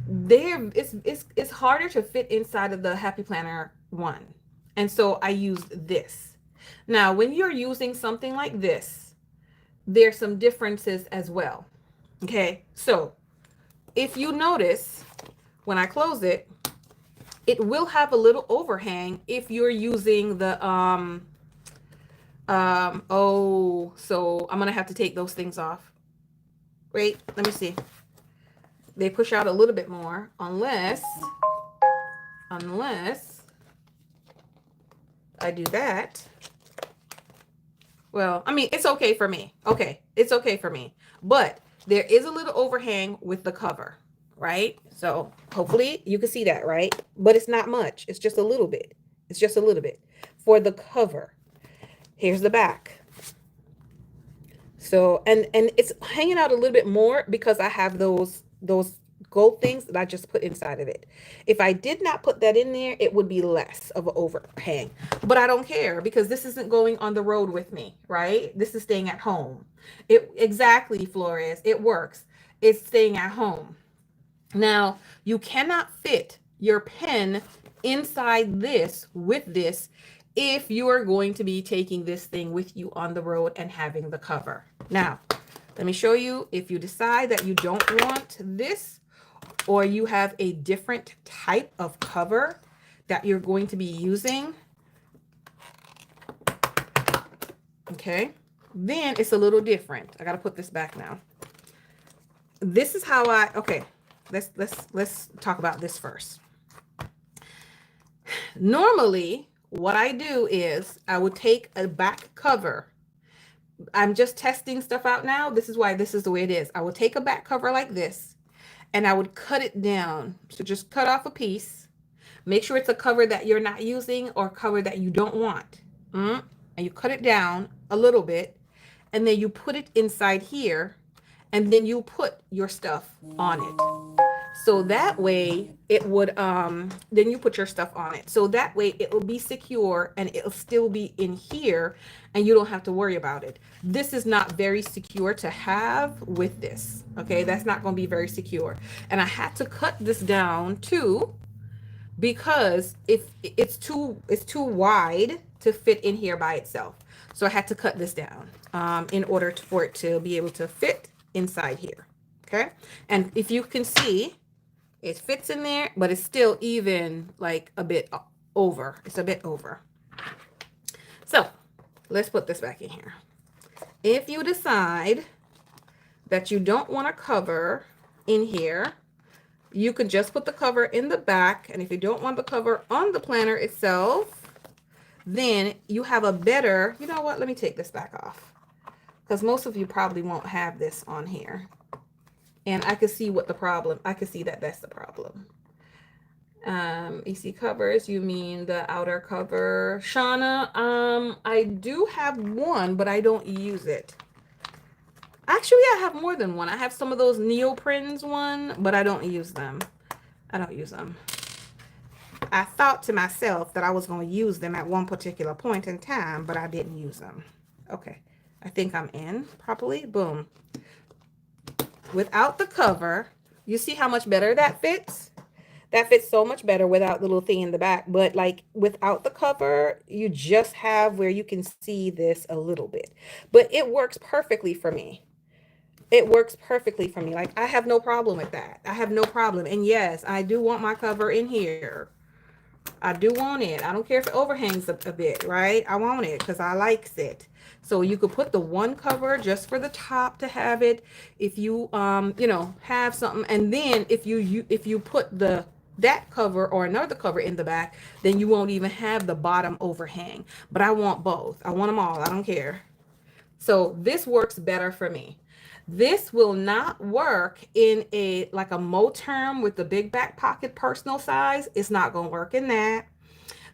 it's harder to fit inside of the Happy Planner one. And so I used this. Now, when you're using something like this, there's some differences as well. Okay, so if you notice, when I close it, it will have a little overhang if you're using the so I'm gonna have to take those things off. Wait, let me see. They push out a little bit more, unless I do that. Well, I mean, it's okay for me. Okay, it's okay for me. But there is a little overhang with the cover, right? So hopefully you can see that, right? But it's not much. It's just a little bit. It's just a little bit for the cover. Here's the back. So, and it's hanging out a little bit more because I have those gold things that I just put inside of it. If I did not put that in there, it would be less of an overhang. But I don't care because this isn't going on the road with me, right? This is staying at home. Exactly, Flores. It works. It's staying at home. Now, you cannot fit your pen inside this with this if you are going to be taking this thing with you on the road and having the cover. Now, let me show you, if you decide that you don't want this, or you have a different type of cover that you're going to be using, okay, then it's a little different. I got to put this back now. This is how okay, let's talk about this first. Normally, what I do is I would take a back cover. I'm just testing stuff out now. This is why this is the way it is. I would take a back cover like this, and I would cut it down. So just cut off a piece. Make sure it's a cover that you're not using or cover that you don't want. And you cut it down a little bit, and then you put it inside here, and then you put your stuff on it. So that way it would, then you put your stuff on it. So that way it will be secure and it'll still be in here and you don't have to worry about it. This is not very secure to have with this. Okay, that's not going to be very secure. And I had to cut this down too, because if it's too wide to fit in here by itself. So I had to cut this down in order for it to be able to fit inside here. Okay, and if you can see, it fits in there, but it's still even like a bit over. It's a bit over. So let's put this back in here. If you decide that you don't want to cover in here, You can just put the cover in the back. And if you don't want the cover on the planner itself, then you have a better, you know what? Let me take this back off because most of you probably won't have this on here. And I could see what the problem, I could see that that's the problem. EC covers, you mean the outer cover. Shauna, I do have one, but I don't use it. Actually, I have more than one. I have some of those neopren's one, but I don't use them. I don't use them. I thought to myself that I was going to use them at one particular point in time, but I didn't use them. Okay, I think I'm in properly. Boom. Without the cover, you see how much better that fits? That fits so much better without the little thing in the back. But like without the cover, you just have where you can see this a little bit. But it works perfectly for me. It works perfectly for me. Like I have no problem with that. I have no problem. And yes, I do want my cover in here. I do want it. I don't care if it overhangs a bit, right? I want it because I likes it. So you could put the one cover just for the top to have it. If you you know, have something, and then if you put the that cover or another cover in the back, then you won't even have the bottom overhang. But I want both. I want them all. I don't care. So this works better for me. This will not work in a like a Moterm with the big back pocket personal size. It's not going to work in that.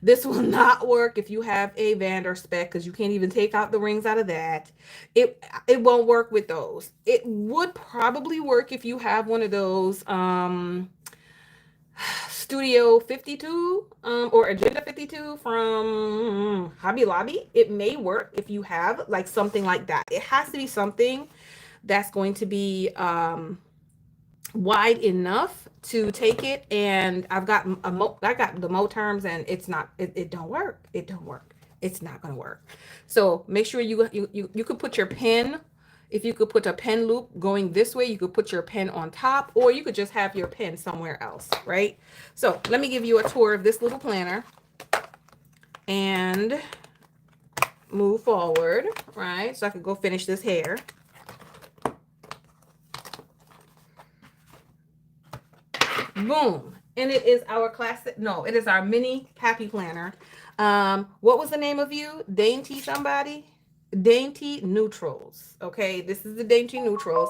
This will not work if you have a Vander spec because you can't even take out the rings out of that. It won't work with those. It would probably work if you have one of those Studio 52 or Agenda 52 from Hobby Lobby. It may work if you have like something like that. It has to be something that's going to be wide enough to take it. And I got the Mo terms, and it's not it don't work. It don't work. It's not going to work. So make sure you could put your pen. If you could put a pen loop going this way, you could put your pen on top, or you could just have your pen somewhere else, right? So let me give you a tour of this little planner and move forward, right? So I could go finish this hair. Boom. And it is our classic, no, it is our mini happy planner. What was the name of you? Dainty somebody? Dainty Neutrals. Okay, this is the Dainty Neutrals.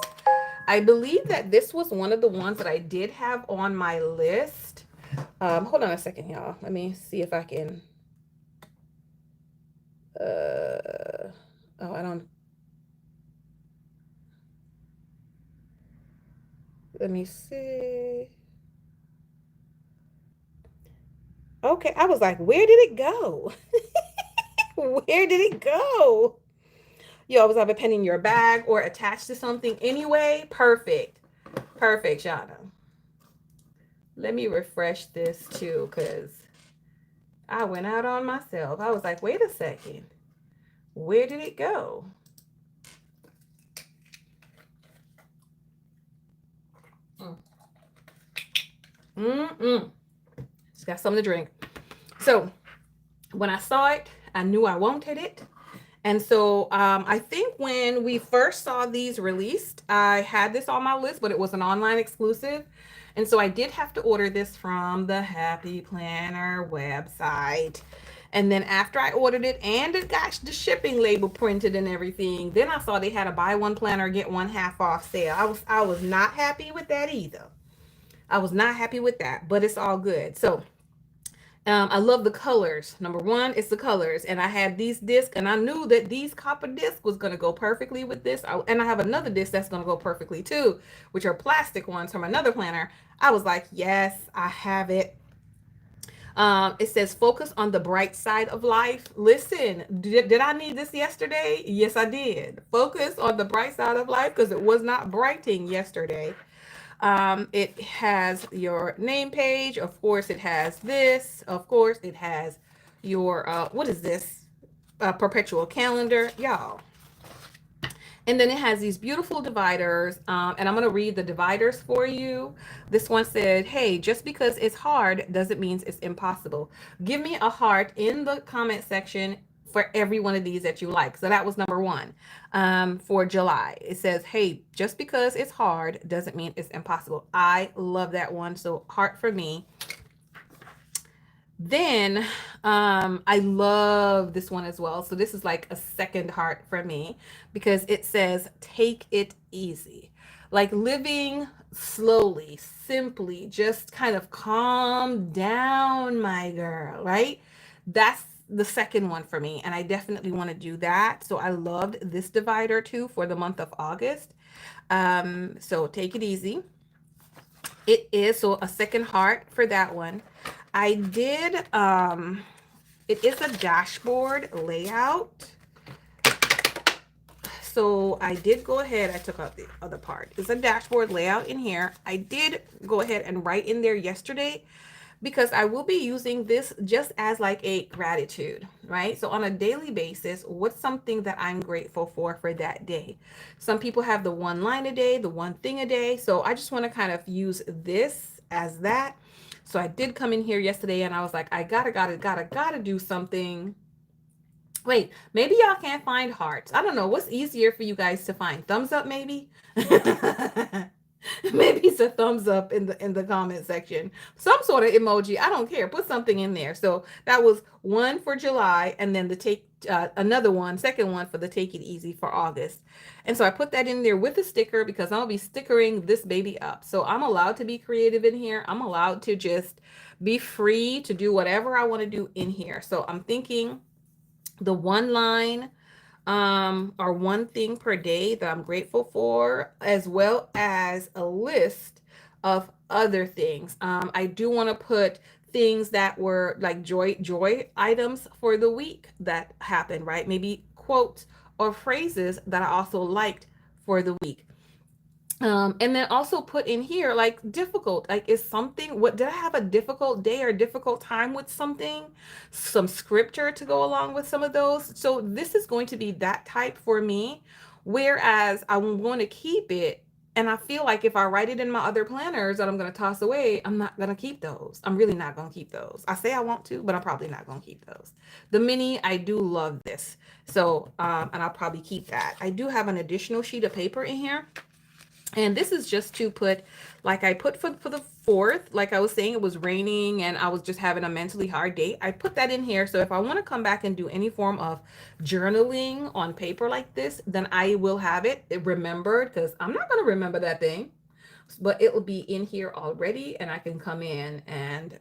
I believe that this was one of the ones that I did have on my list. Hold on a second, y'all. Let me see if I can. Oh, I don't. Let me see. Okay, I was like, where did it go? Where did it go? You always have a pen in your bag or attached to something anyway. Perfect. Perfect, Shana. Let me refresh this too, because I went out on myself. I was like, wait a second. Where did it go? Just got something to drink. So when I saw it, I knew I wanted it. And so I think when we first saw these released, I had this on my list, but it was an online exclusive. And so I did have to order this from the Happy Planner website. And then after I ordered it and it got the shipping label printed and everything, then I saw they had a buy one planner, get one half off sale. I was not happy with that either. I was not happy with that, but it's all good. So I love the colors. Number one, it's the colors. And I had these discs, and I knew that these copper discs was going to go perfectly with this. And I have another disc that's going to go perfectly too, which are plastic ones from another planner. I was like, yes, I have it. It says focus on the bright side of life. Listen, did I need this yesterday? Yes, I did. Focus on the bright side of life because it was not brighting yesterday. It has your name page. Of course, it has this. Of course, it has your, what is this? Perpetual calendar, y'all. And then it has these beautiful dividers. And I'm going to read the dividers for you. This one said, hey, just because it's hard doesn't mean it's impossible. Give me a heart in the comment section for every one of these that you like. So that was number one. For July, it says, hey, just because it's hard doesn't mean it's impossible. I love that one. So heart for me. Then I love this one as well. So this is like a second heart for me because it says take it easy. Like living slowly, simply, just kind of calm down, my girl, right? That's the second one for me. And I definitely want to do that. So I loved this divider too for the month of August. So take it easy. It is so a second heart for that one. I did it is a dashboard layout. So I did go ahead, I took out the other part. It's a dashboard layout in here. I did go ahead and write in there yesterday because I will be using this just as like a gratitude, right? So on a daily basis, what's something that I'm grateful for that day? Some people have the one line a day, the one thing a day. So I just want to kind of use this as that. So I did come in here yesterday and I was like, I gotta do something. Wait, maybe y'all can't find hearts. I don't know. What's easier for you guys to find? Thumbs up, maybe? Maybe it's a thumbs up in the comment section. Some sort of emoji. I don't care. Put something in there. So that was one for July, and then the take another one, second one for the take it easy for August. And so I put that in there with a sticker because I'll be stickering this baby up. So I'm allowed to be creative in here. I'm allowed to just be free to do whatever I want to do in here. So I'm thinking the one line or one thing per day that I'm grateful for, as well as a list of other things. I do want to put things that were like joy items for the week that happened, right? Maybe quotes or phrases that I also liked for the week. And then also put in here like difficult, like is something, what did I have a difficult day or difficult time with something? Some scripture to go along with some of those. So this is going to be that type for me. Whereas I'm going to keep it. And I feel like if I write it in my other planners that I'm going to toss away, I'm not going to keep those. I'm really not going to keep those. I say I want to, but I'm probably not going to keep those. The mini, I do love this. So, and I'll probably keep that. I do have an additional sheet of paper in here. And this is just to put, like I put for the 4th, like I was saying, it was raining and I was just having a mentally hard day. I put that in here. So if I want to come back and do any form of journaling on paper like this, then I will have it remembered because I'm not going to remember that thing, but it will be in here already and I can come in and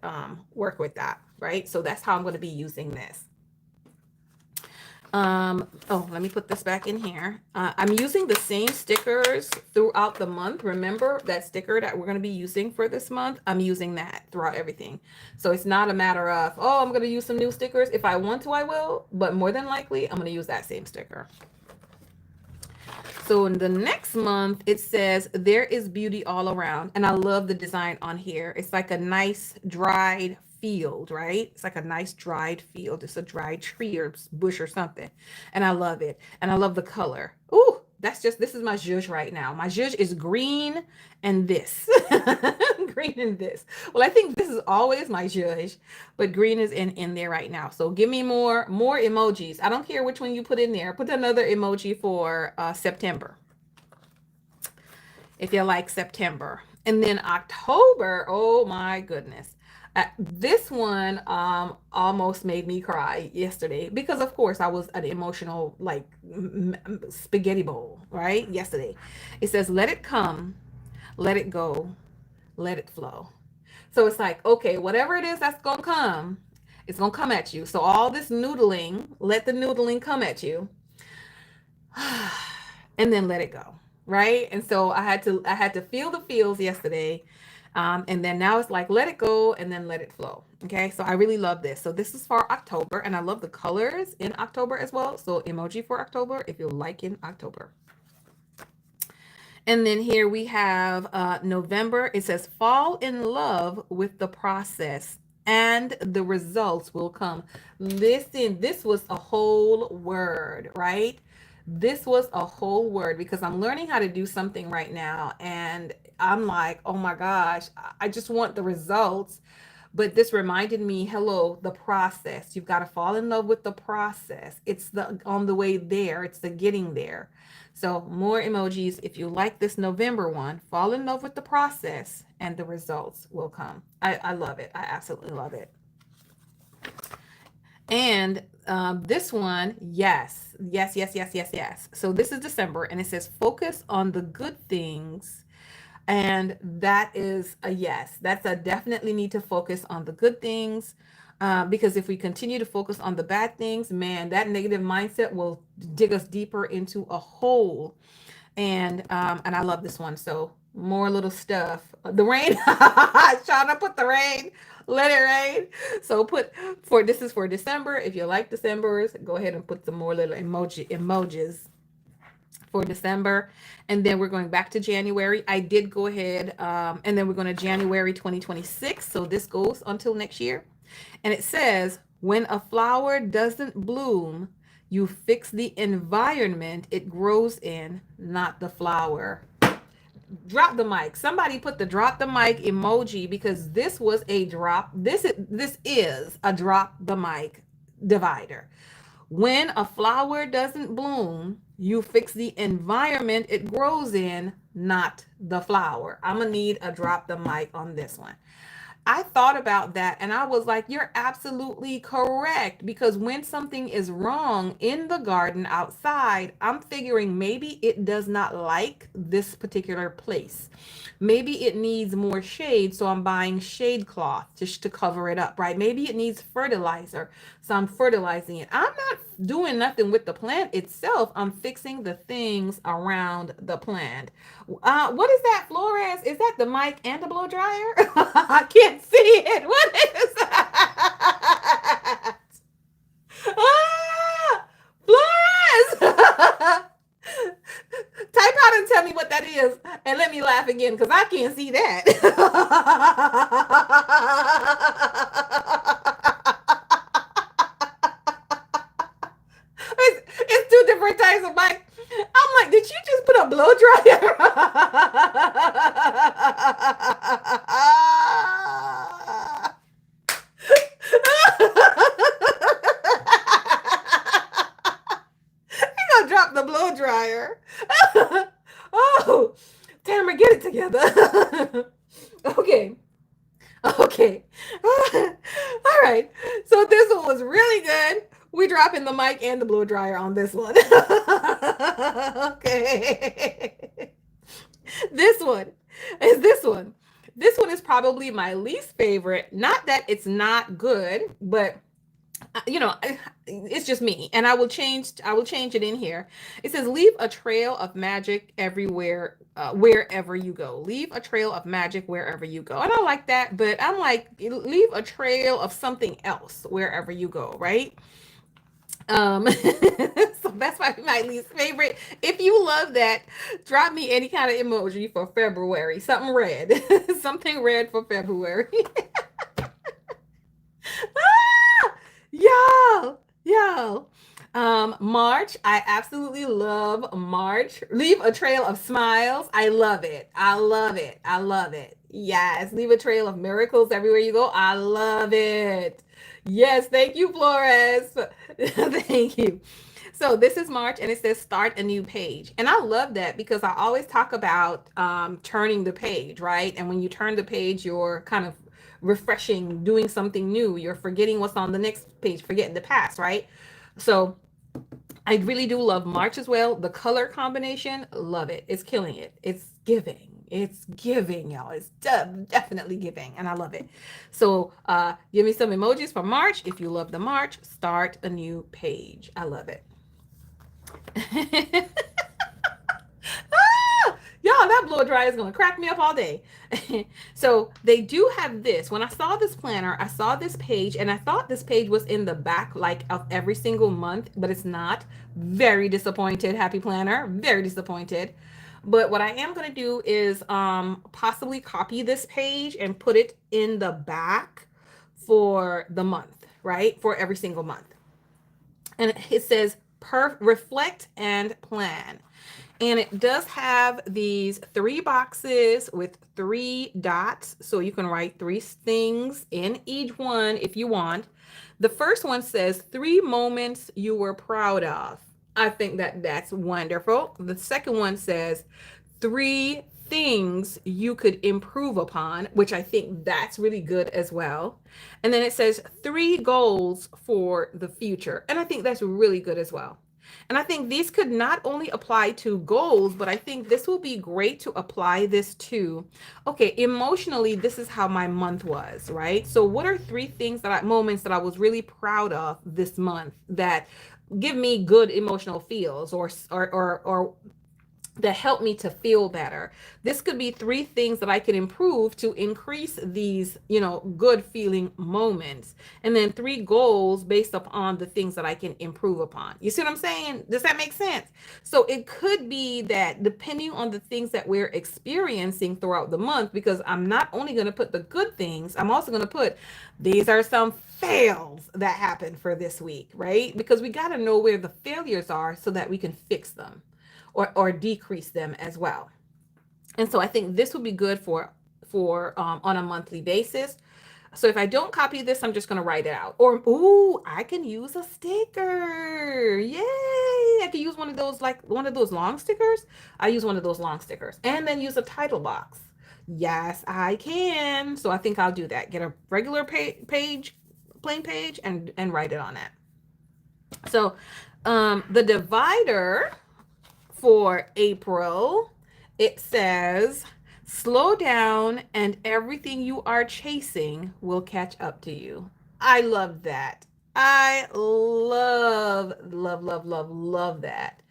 work with that, right? So that's how I'm going to be using this. Oh, let me put this back in here. I'm using the same stickers throughout the month. Remember that sticker that we're going to be using for this month? I'm using that throughout everything. So it's not a matter of, oh, I'm going to use some new stickers. If I want to, I will, but more than likely, I'm going to use that same sticker. So in the next month, it says there is beauty all around. And I love the design on here. It's like a nice dried field, right? It's like a nice dried field. It's a dried tree or bush or something. And I love it. And I love the color. Ooh, that's just, this is my zhuzh right now. My zhuzh is green and this. Green and this. Well, I think this is always my zhuzh, but green is in there right now. So give me more emojis. I don't care which one you put in there. Put another emoji for September, if you like September. And then October, oh my goodness. This one almost made me cry yesterday because of course I was an emotional like spaghetti bowl, right? Yesterday. It says, let it come, let it go, let it flow. So it's like, okay, whatever it is that's going to come, it's going to come at you. So all this noodling, let the noodling come at you. And then let it go, right? And so I had to feel the feels yesterday, and then now it's like let it go and then let it flow. Okay, so I really love this. So this is for October, and I love the colors in October as well. So emoji for October if you like in October. And then here we have November. It says fall in love with the process and the results will come. Listen, this was a whole word, right? This was a whole word because I'm learning how to do something right now. And I'm like, oh my gosh, I just want the results. But this reminded me, hello, the process. You've got to fall in love with the process. It's the on the way there. It's the getting there. So more emojis. If you like this November one, fall in love with the process and the results will come. I love it. I absolutely love it. And this one, yes, yes, yes, yes, yes, yes. So this is December and it says focus on the good things, and that is a yes. That's a definitely need to focus on the good things. Because if we continue to focus on the bad things, man, that negative mindset will dig us deeper into a hole. And I love this one. So more little stuff. The rain. Shauna put the rain. Let it rain. So put for this is for December. If you like December's, go ahead and put some more little emojis for December. And then we're going back to January. I did go ahead, and then we're going to January 2026. So this goes until next year. And it says, when a flower doesn't bloom, you fix the environment it grows in, not the flower. Drop the mic. Somebody put the drop the mic emoji, because this was a drop. This is a drop the mic divider. When a flower doesn't bloom, you fix the environment it grows in, not the flower. I'm going to need a drop the mic on this one. I thought about that and I was like, you're absolutely correct. Because when something is wrong in the garden outside, I'm figuring maybe it does not like this particular place. Maybe it needs more shade. So I'm buying shade cloth just to cover it up, right? Maybe it needs fertilizer. So I'm fertilizing it. I'm not doing nothing with the plant itself. I'm fixing the things around the plant. What is that, Flores? Is that the mic and the blow dryer? I can't see it. What is that? Ah, Flores! Type out and tell me what that is, and let me laugh again because I can't see that. It's two different types of mic. I'm like, did you just put a blow dryer? You gonna drop the blow dryer? Oh, Tamara, get it together. Okay. Okay. All right. So this one was really good. We're dropping the mic and the blow dryer on this one. Okay. This one is this one. This one is probably my least favorite. Not that it's not good, but it's just me, and I will change it in here. It says leave a trail of magic everywhere, wherever you go. Leave a trail of magic wherever you go. I don't like that, but I'm like, leave a trail of something else wherever you go, right? So that's my least favorite. If you love that, drop me any kind of emoji for February. Something red. Something red for February. Yo, yo. March. I absolutely love March. Leave a trail of smiles. I love it. I love it. I love it. Yes. Leave a trail of miracles everywhere you go. I love it. Yes. Thank you, Flores. Thank you. So this is March and it says start a new page. And I love that because I always talk about turning the page, right? And when you turn the page, you're kind of refreshing, doing something new. You're forgetting what's on the next page, forgetting the past, right? So I really do love March as well. The color combination, love it. It's killing it. It's giving. It's giving, y'all. It's definitely giving, and I love it. So give me some emojis for March. If you love the March, start a new page. I love it. Y'all, that blow dryer is gonna crack me up all day. So they do have this. When I saw this planner, I saw this page, and I thought this page was in the back, like of every single month, but it's not. Very disappointed, Happy Planner. Very disappointed. But what I am gonna do is possibly copy this page and put it in the back for the month, right? For every single month. And it says reflect and plan. And it does have these 3 boxes with 3 dots. So you can write 3 things in each one if you want. The first one says 3 moments you were proud of. I think that that's wonderful. The second one says 3 things you could improve upon, which I think that's really good as well. And then it says 3 goals for the future. And I think that's really good as well. And I think these could not only apply to goals, but I think this will be great to apply this to, okay, emotionally, this is how my month was, right? So what are 3 things moments that I was really proud of this month that give me good emotional feels or that help me to feel better. This could be 3 things that I can improve to increase these, good feeling moments. And then 3 goals based upon the things that I can improve upon. You see what I'm saying? Does that make sense? So it could be that depending on the things that we're experiencing throughout the month, because I'm not only going to put the good things, I'm also going to put these are some fails that happened for this week, right? Because we got to know where the failures are so that we can fix them or decrease them as well. And so I think this would be good for on a monthly basis. So if I don't copy this, I'm just going to write it out. Or, ooh, I can use a sticker. Yay. I can use one of those, like one of those long stickers. I use one of those long stickers and then use a title box. Yes, I can. So I think I'll do that. Get a regular page, plain page, and write it on that. So the divider for April, it says, slow down and everything you are chasing will catch up to you. I love that. I love that.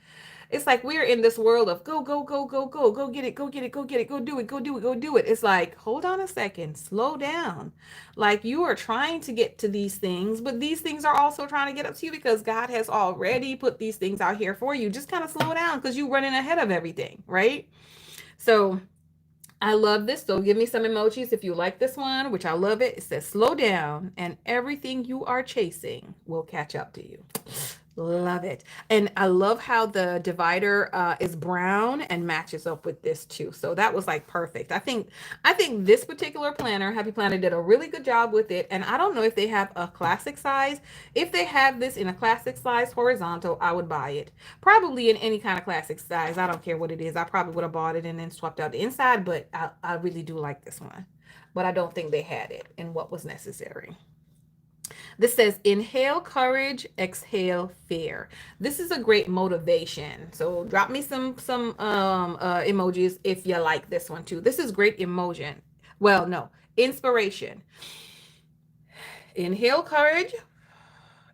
It's like we're in this world of go, go, go, go, go, go get it, go get it, go get it, go do it, go do it, go do it. It's like, hold on a second, slow down. Like you are trying to get to these things, but these things are also trying to get up to you because God has already put these things out here for you. Just kind of slow down because you're running ahead of everything, right? So I love this. So give me some emojis if you like this one, which I love it. It says, slow down and everything you are chasing will catch up to you. Love it. And I love how the divider is brown and matches up with this too. So that was like perfect. I think this particular planner, Happy Planner, did a really good job with it. And I don't know if they have a classic size. If they have this in a classic size horizontal, I would buy it. Probably in any kind of classic size. I don't care what it is. I probably would have bought it and then swapped out the inside, but I really do like this one. But I don't think they had it in what was necessary. This says, inhale courage, exhale fear. This is a great motivation. So drop me some emojis if you like this one too. This is great emotion. Well, no, inspiration. Inhale courage,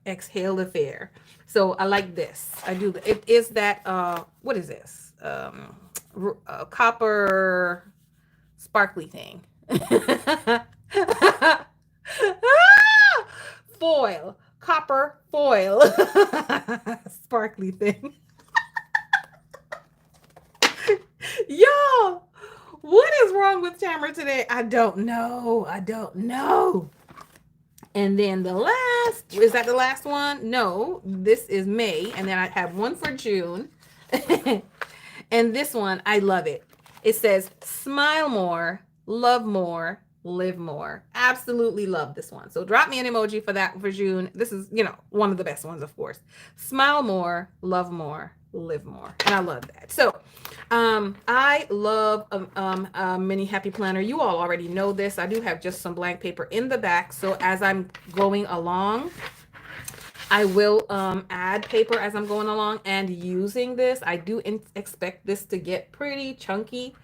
exhale the fear. So I like this. I do. It is that. What is this? Copper sparkly thing. Foil, copper foil, sparkly thing. Yo, what is wrong with Tamara today? I don't know. I don't know. And then the last, is that the last one? No, this is May. And then I have one for June. And this one, I love it. It says, smile more, love more, live more. Absolutely love this one. So drop me an emoji for that for June. This is, one of the best ones, of course. Smile more, love more, live more. And I love that. So I love mini happy planner. You all already know this. I do have just some blank paper in the back. So as I'm going along, I will add paper as I'm going along and using this. I do expect this to get pretty chunky.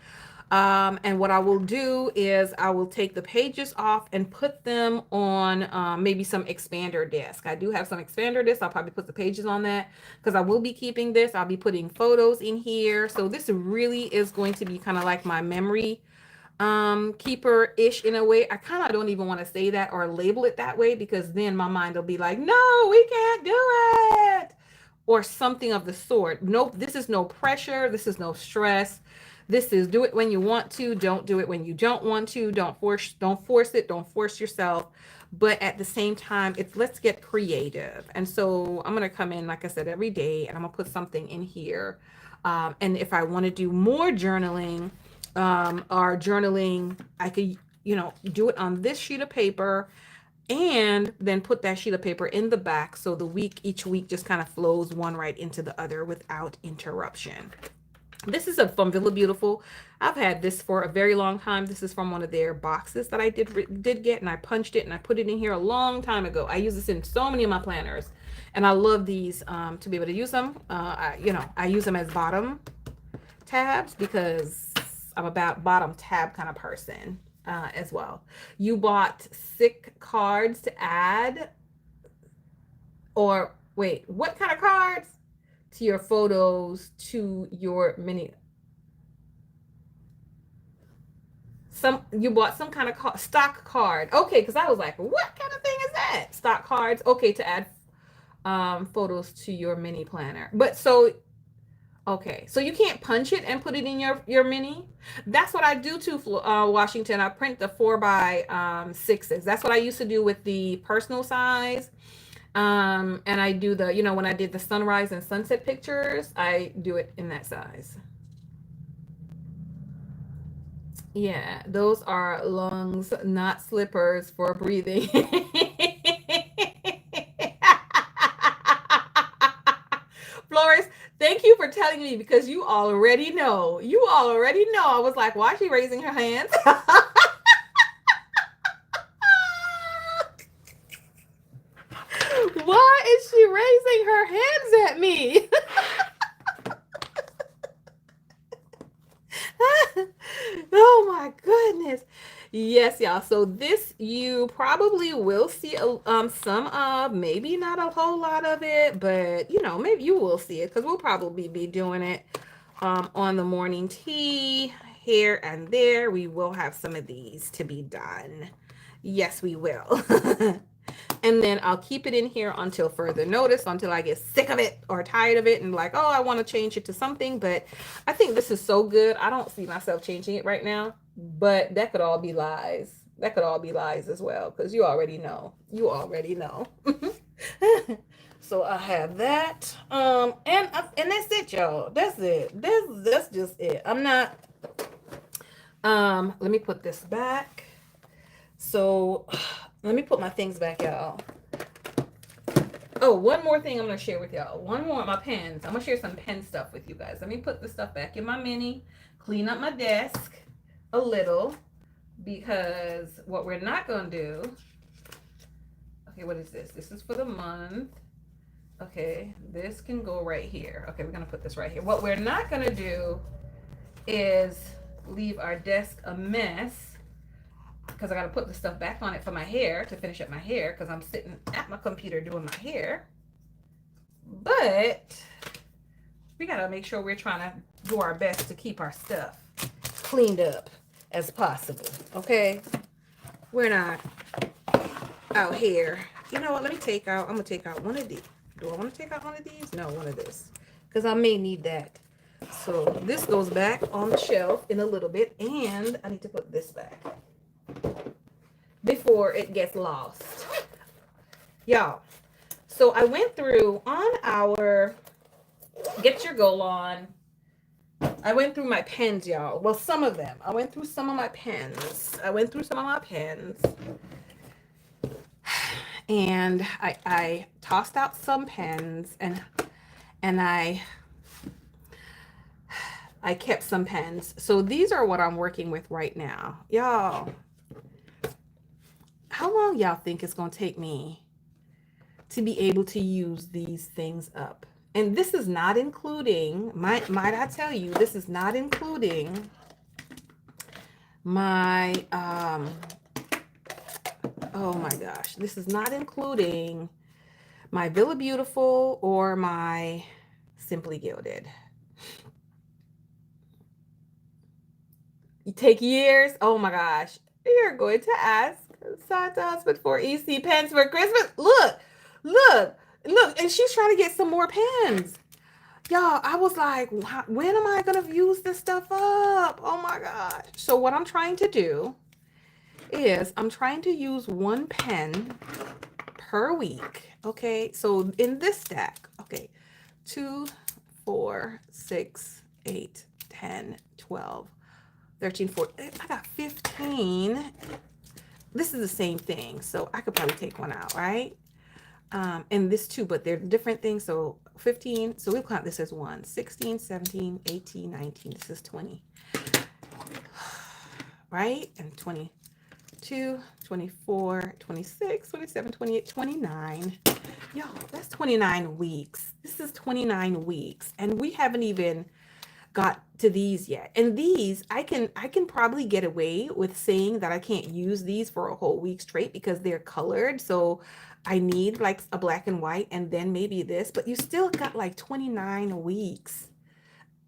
And what I will do is I will take the pages off and put them on maybe some expander disc. I do have some expander disc. I'll probably put the pages on that because I will be keeping this. I'll be putting photos in here. So this really is going to be kind of like my memory keeper-ish in a way. I kind of don't even want to say that or label it that way because then my mind will be like, no, we can't do it, or something of the sort. Nope, this is no pressure. This is no stress. This is do it when you want to. Don't do it when you don't want to. Don't force it. Don't force yourself. But at the same time, let's get creative. And so I'm going to come in, like I said, every day, and I'm going to put something in here And if I want to do more journaling, or journaling, I could, do it on this sheet of paper and then put that sheet of paper in the back, so each week just kind of flows one right into the other without interruption. This is from Villa Beautiful. I've had this for a very long time. This is from one of their boxes that I did get, and I punched it and I put it in here a long time ago. I use this in so many of my planners, and I love these, to be able to use them. I use them as bottom tabs because I'm about bottom tab kind of person, as well. You bought sick cards to add, or wait, what kind of cards? To your photos, to your mini. You bought some kind of stock card. Okay, because I was like, what kind of thing is that? Stock cards. Okay, to add photos to your mini planner. But so okay, so you can't punch it and put it in your mini. That's what I do to Washington. I print the 4x6s. That's what I used to do with the personal size. And I do when I did the sunrise and sunset pictures, I do it in that size. Yeah, those are lungs, not slippers for breathing. Flores, thank you for telling me, because you already know. You already know. I was like, why is she raising her hands? Why is she raising her hands at me? Oh my goodness. Yes, y'all. So this you probably will see some of, maybe not a whole lot of it, but maybe you will see it, because we'll probably be doing it on the morning tea here and there. We will have some of these to be done. Yes, we will. And then I'll keep it in here until further notice, until I get sick of it or tired of it and like, oh, I want to change it to something. But I think this is so good. I don't see myself changing it right now, but that could all be lies. That could all be lies as well, because you already know. You already know. So I have that. And that's it, y'all. That's it. That's just it. I'm not. Let me put this back. So let me put my things back, y'all. Oh, one more thing I'm going to share with y'all. One more, my pens. I'm going to share some pen stuff with you guys. Let me put the stuff back in my mini, clean up my desk a little, because what we're not going to do. Okay, what is this? This is for the month. Okay, this can go right here. Okay, we're going to put this right here. What we're not going to do is leave our desk a mess, because I got to put the stuff back on it for my hair, to finish up my hair, because I'm sitting at my computer doing my hair. But we got to make sure we're trying to do our best to keep our stuff cleaned up as possible. Okay, we're not out here. You know what? I'm going to take out one of these. Do I want to take out one of these? No, one of this, because I may need that. So this goes back on the shelf in a little bit, and I need to put this back before it gets lost, y'all. So I went through on our Get Your Goal On. I went through my pens, y'all. Well, some of them. I went through some of my pens. And I tossed out some pens, and I kept some pens. So these are what I'm working with right now, y'all. How long y'all think it's going to take me to be able to use these things up? And this is not including, might I tell you, this is not including my, oh my gosh, this is not including my Villa Beautiful or my Simply Gilded. You take years? Oh my gosh. You're going to ask Santa husband for EC pens for Christmas. Look. And she's trying to get some more pens. Y'all, I was like, when am I going to use this stuff up? Oh my gosh. So what I'm trying to do is I'm trying to use one pen per week. Okay. So in this stack, okay, 2, 4, 6, 8, 10, 12, 13, 14. I got 15. This is the same thing, so I could probably take one out, right? And this too, but they're different things. So 15, so we'll count this as 1, 16, 17, 18, 19. This is 20, right? And 22, 24, 26, 27, 28, 29. Y'all, that's 29 weeks. This is 29 weeks, and we haven't even got to these yet. And these, I can probably get away with saying that I can't use these for a whole week straight because they're colored. So I need like a black and white and then maybe this, but you still got like 29 weeks.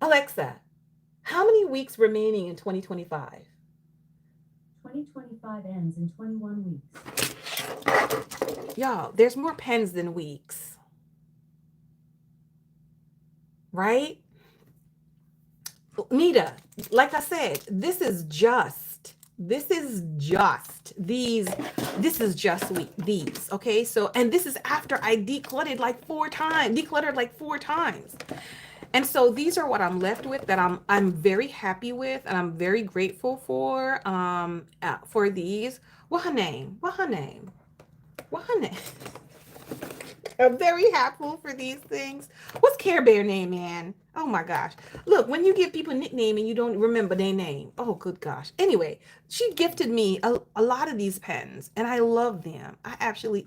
Alexa, how many weeks remaining in 2025? 2025 ends in 21 weeks. Y'all, there's more pens than weeks. Right? Nita, like I said, this is just these, okay? So, and this is after I decluttered like four times. And so these are what I'm left with that I'm very happy with and I'm very grateful for these. What her name? I'm very happy for these things. What's Care Bear name, man? Oh my gosh. Look, when you give people a nickname and you don't remember their name. Oh, good gosh. Anyway, she gifted me a lot of these pens and I love them. I actually,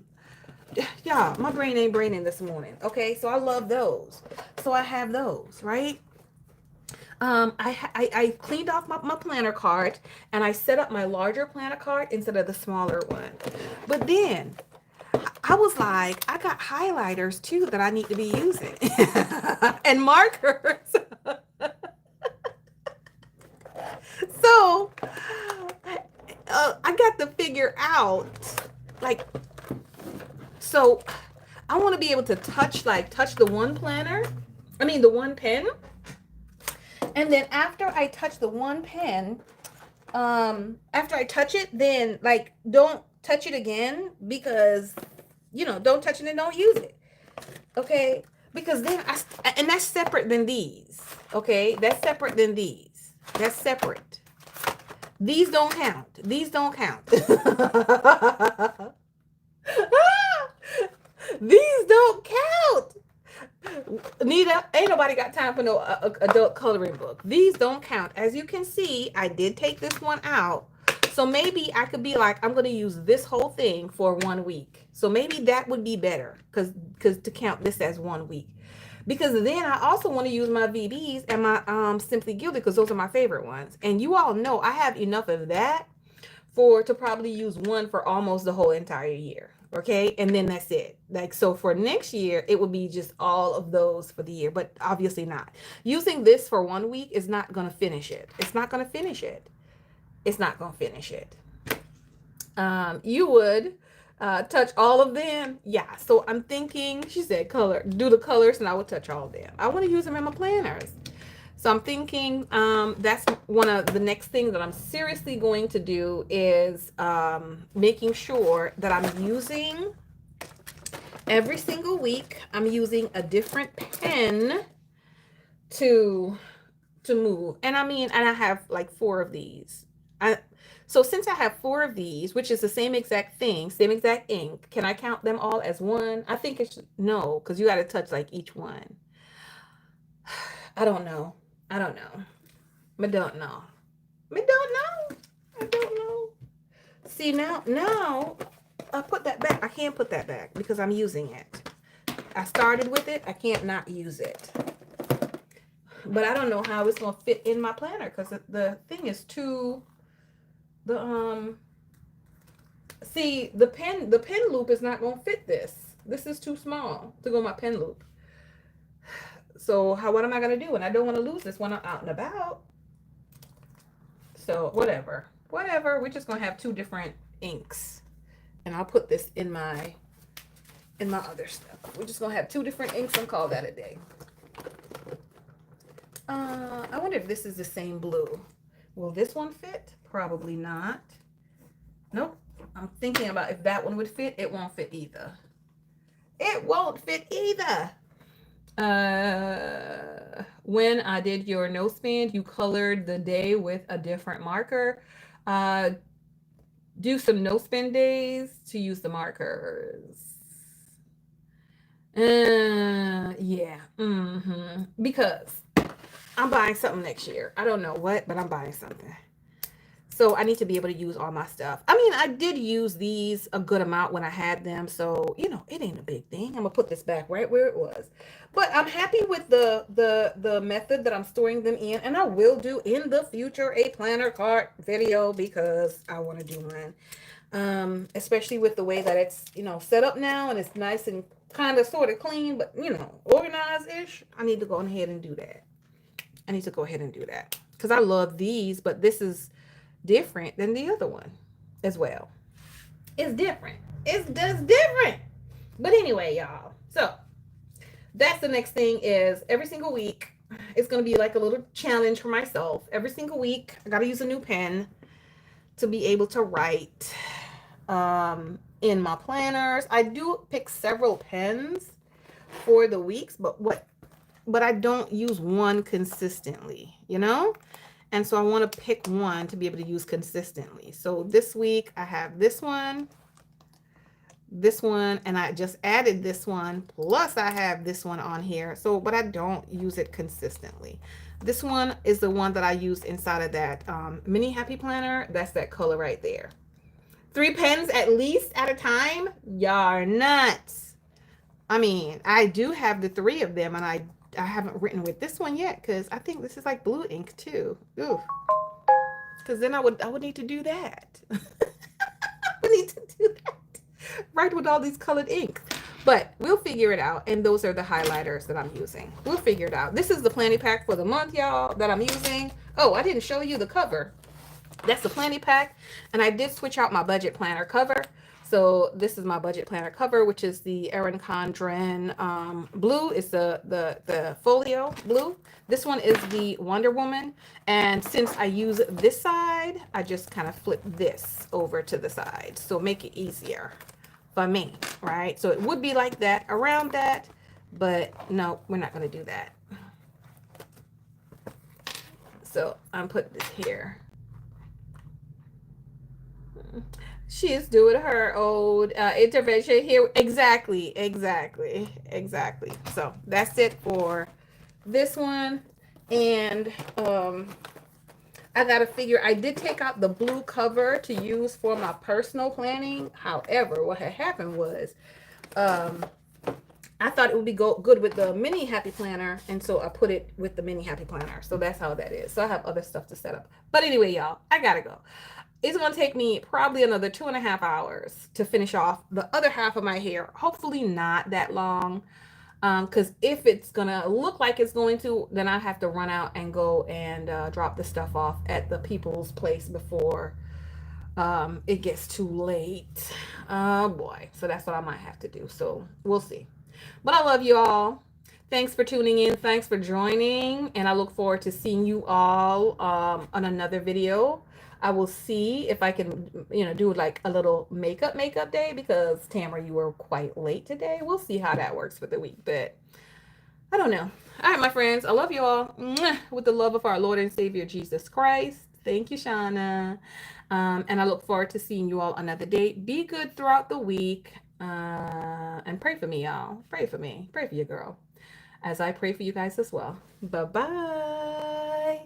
yeah, my brain ain't braining this morning. Okay, so I love those. So I have those, right? I cleaned off my planner card and I set up my larger planner card instead of the smaller one. But then I was like, I got highlighters too that I need to be using and markers. So I got to figure out like, so I want to be able to touch the one the one pen. And then after I touch the one pen, after I touch it, then like don't touch it again because don't touch it and don't use it. Okay? Because then and that's separate than these. Okay? That's separate than these. That's separate. These don't count. These don't count. These don't count. Nita, ain't nobody got time for no adult coloring book. These don't count. As you can see, I did take this one out. So maybe I could be like, I'm going to use this whole thing for 1 week. So maybe that would be better because to count this as 1 week. Because then I also want to use my VBs and my Simply Gilded because those are my favorite ones. And you all know I have enough of that to probably use one for almost the whole entire year. Okay, and then that's it. Like, so for next year, it would be just all of those for the year, but obviously not. Using this for 1 week is not going to finish it. It's not going to finish it. It's not going to finish it. You would touch all of them. Yeah, so I'm thinking, she said do the colors, and I would touch all of them. I want to use them in my planners. So I'm thinking that's one of the next things that I'm seriously going to do is making sure that I'm using every single week. I'm using a different pen to move. And I have like 4 of these. So since I have 4 of these, which is the same exact thing, same exact ink, can I count them all as one? I think no, because you got to touch like each one. I don't know. I don't know. I don't know. See, now I put that back. I can't put that back because I'm using it. I started with it. I can't not use it. But I don't know how it's going to fit in my planner because the thing is too, see, the pen loop is not going to fit this. This is too small to go in my pen loop. So what am I going to do? And I don't want to lose this when I'm out and about. So whatever. We're just going to have 2 different inks. And I'll put this in my other stuff. We're just going to have 2 different inks and call that a day. I wonder if this is the same blue. Will this one fit? Probably not. Nope. I'm thinking about if that one would fit. It won't fit either. It won't fit either. When I did your no spend, you colored the day with a different marker. Uh, do some no spend days to use the markers. Yeah. Because I'm buying something next year. I don't know what, but I'm buying something. So I need to be able to use all my stuff. I mean, I did use these a good amount when I had them. So, it ain't a big thing. I'm gonna put this back right where it was. But I'm happy with the method that I'm storing them in. And I will do in the future a planner cart video because I want to do mine. Especially with the way that it's, set up now and it's nice and kind of sort of clean, but organized-ish. I need to go ahead and do that. I need to go ahead and do that. Because I love these, but this is different than the other one as well. It's different. It's just different. But anyway, y'all. So that's the next thing is every single week it's going to be like a little challenge for myself. Every single week I got to use a new pen to be able to write in my planners. I do pick several pens for the weeks, but I don't use one consistently, And so I want to pick one to be able to use consistently. So this week I have this one, and I just added this one. Plus I have this one on here. So, but I don't use it consistently. This one is the one that I use inside of that mini happy planner. That's that color right there. 3 pens at least at a time. Y'all are nuts. I mean, I do have the 3 of them, and I haven't written with this one yet because I think this is like blue ink too. Ooh. Because then I would need to do that. I would need to do that. Right with all these colored inks. But we'll figure it out. And those are the highlighters that I'm using. We'll figure it out. This is the planning pack for the month, y'all, that I'm using. Oh, I didn't show you the cover. That's the planning pack. And I did switch out my budget planner cover. So this is my budget planner cover, which is the Erin Condren blue. It's the folio blue. This one is the Wonder Woman. And since I use this side, I just kind of flip this over to the side. So make it easier for me, right? So it would be like that, around that. But no, we're not going to do that. So I'm putting this here. She is doing her old intervention here. Exactly. So that's it for this one. And I got to figure, I did take out the blue cover to use for my personal planning. However, what had happened was I thought it would be good with the mini happy planner. And so I put it with the mini happy planner. So that's how that is. So I have other stuff to set up. But anyway, y'all, I got to go. It's going to take me probably another 2.5 hours to finish off the other half of my hair. Hopefully not that long. Because if it's going to look like it's going to, then I have to run out and go and drop the stuff off at the people's place before it gets too late. Oh boy. So that's what I might have to do. So we'll see. But I love you all. Thanks for tuning in. Thanks for joining. And I look forward to seeing you all on another video. I will see if I can, do like a little makeup day because Tamara, you were quite late today. We'll see how that works for the week, but I don't know. All right, my friends, I love you all with the love of our Lord and Savior Jesus Christ. Thank you, Shauna. And I look forward to seeing you all another day. Be good throughout the week. And pray for me, y'all. Pray for me. Pray for your girl. As I pray for you guys as well. Bye-bye.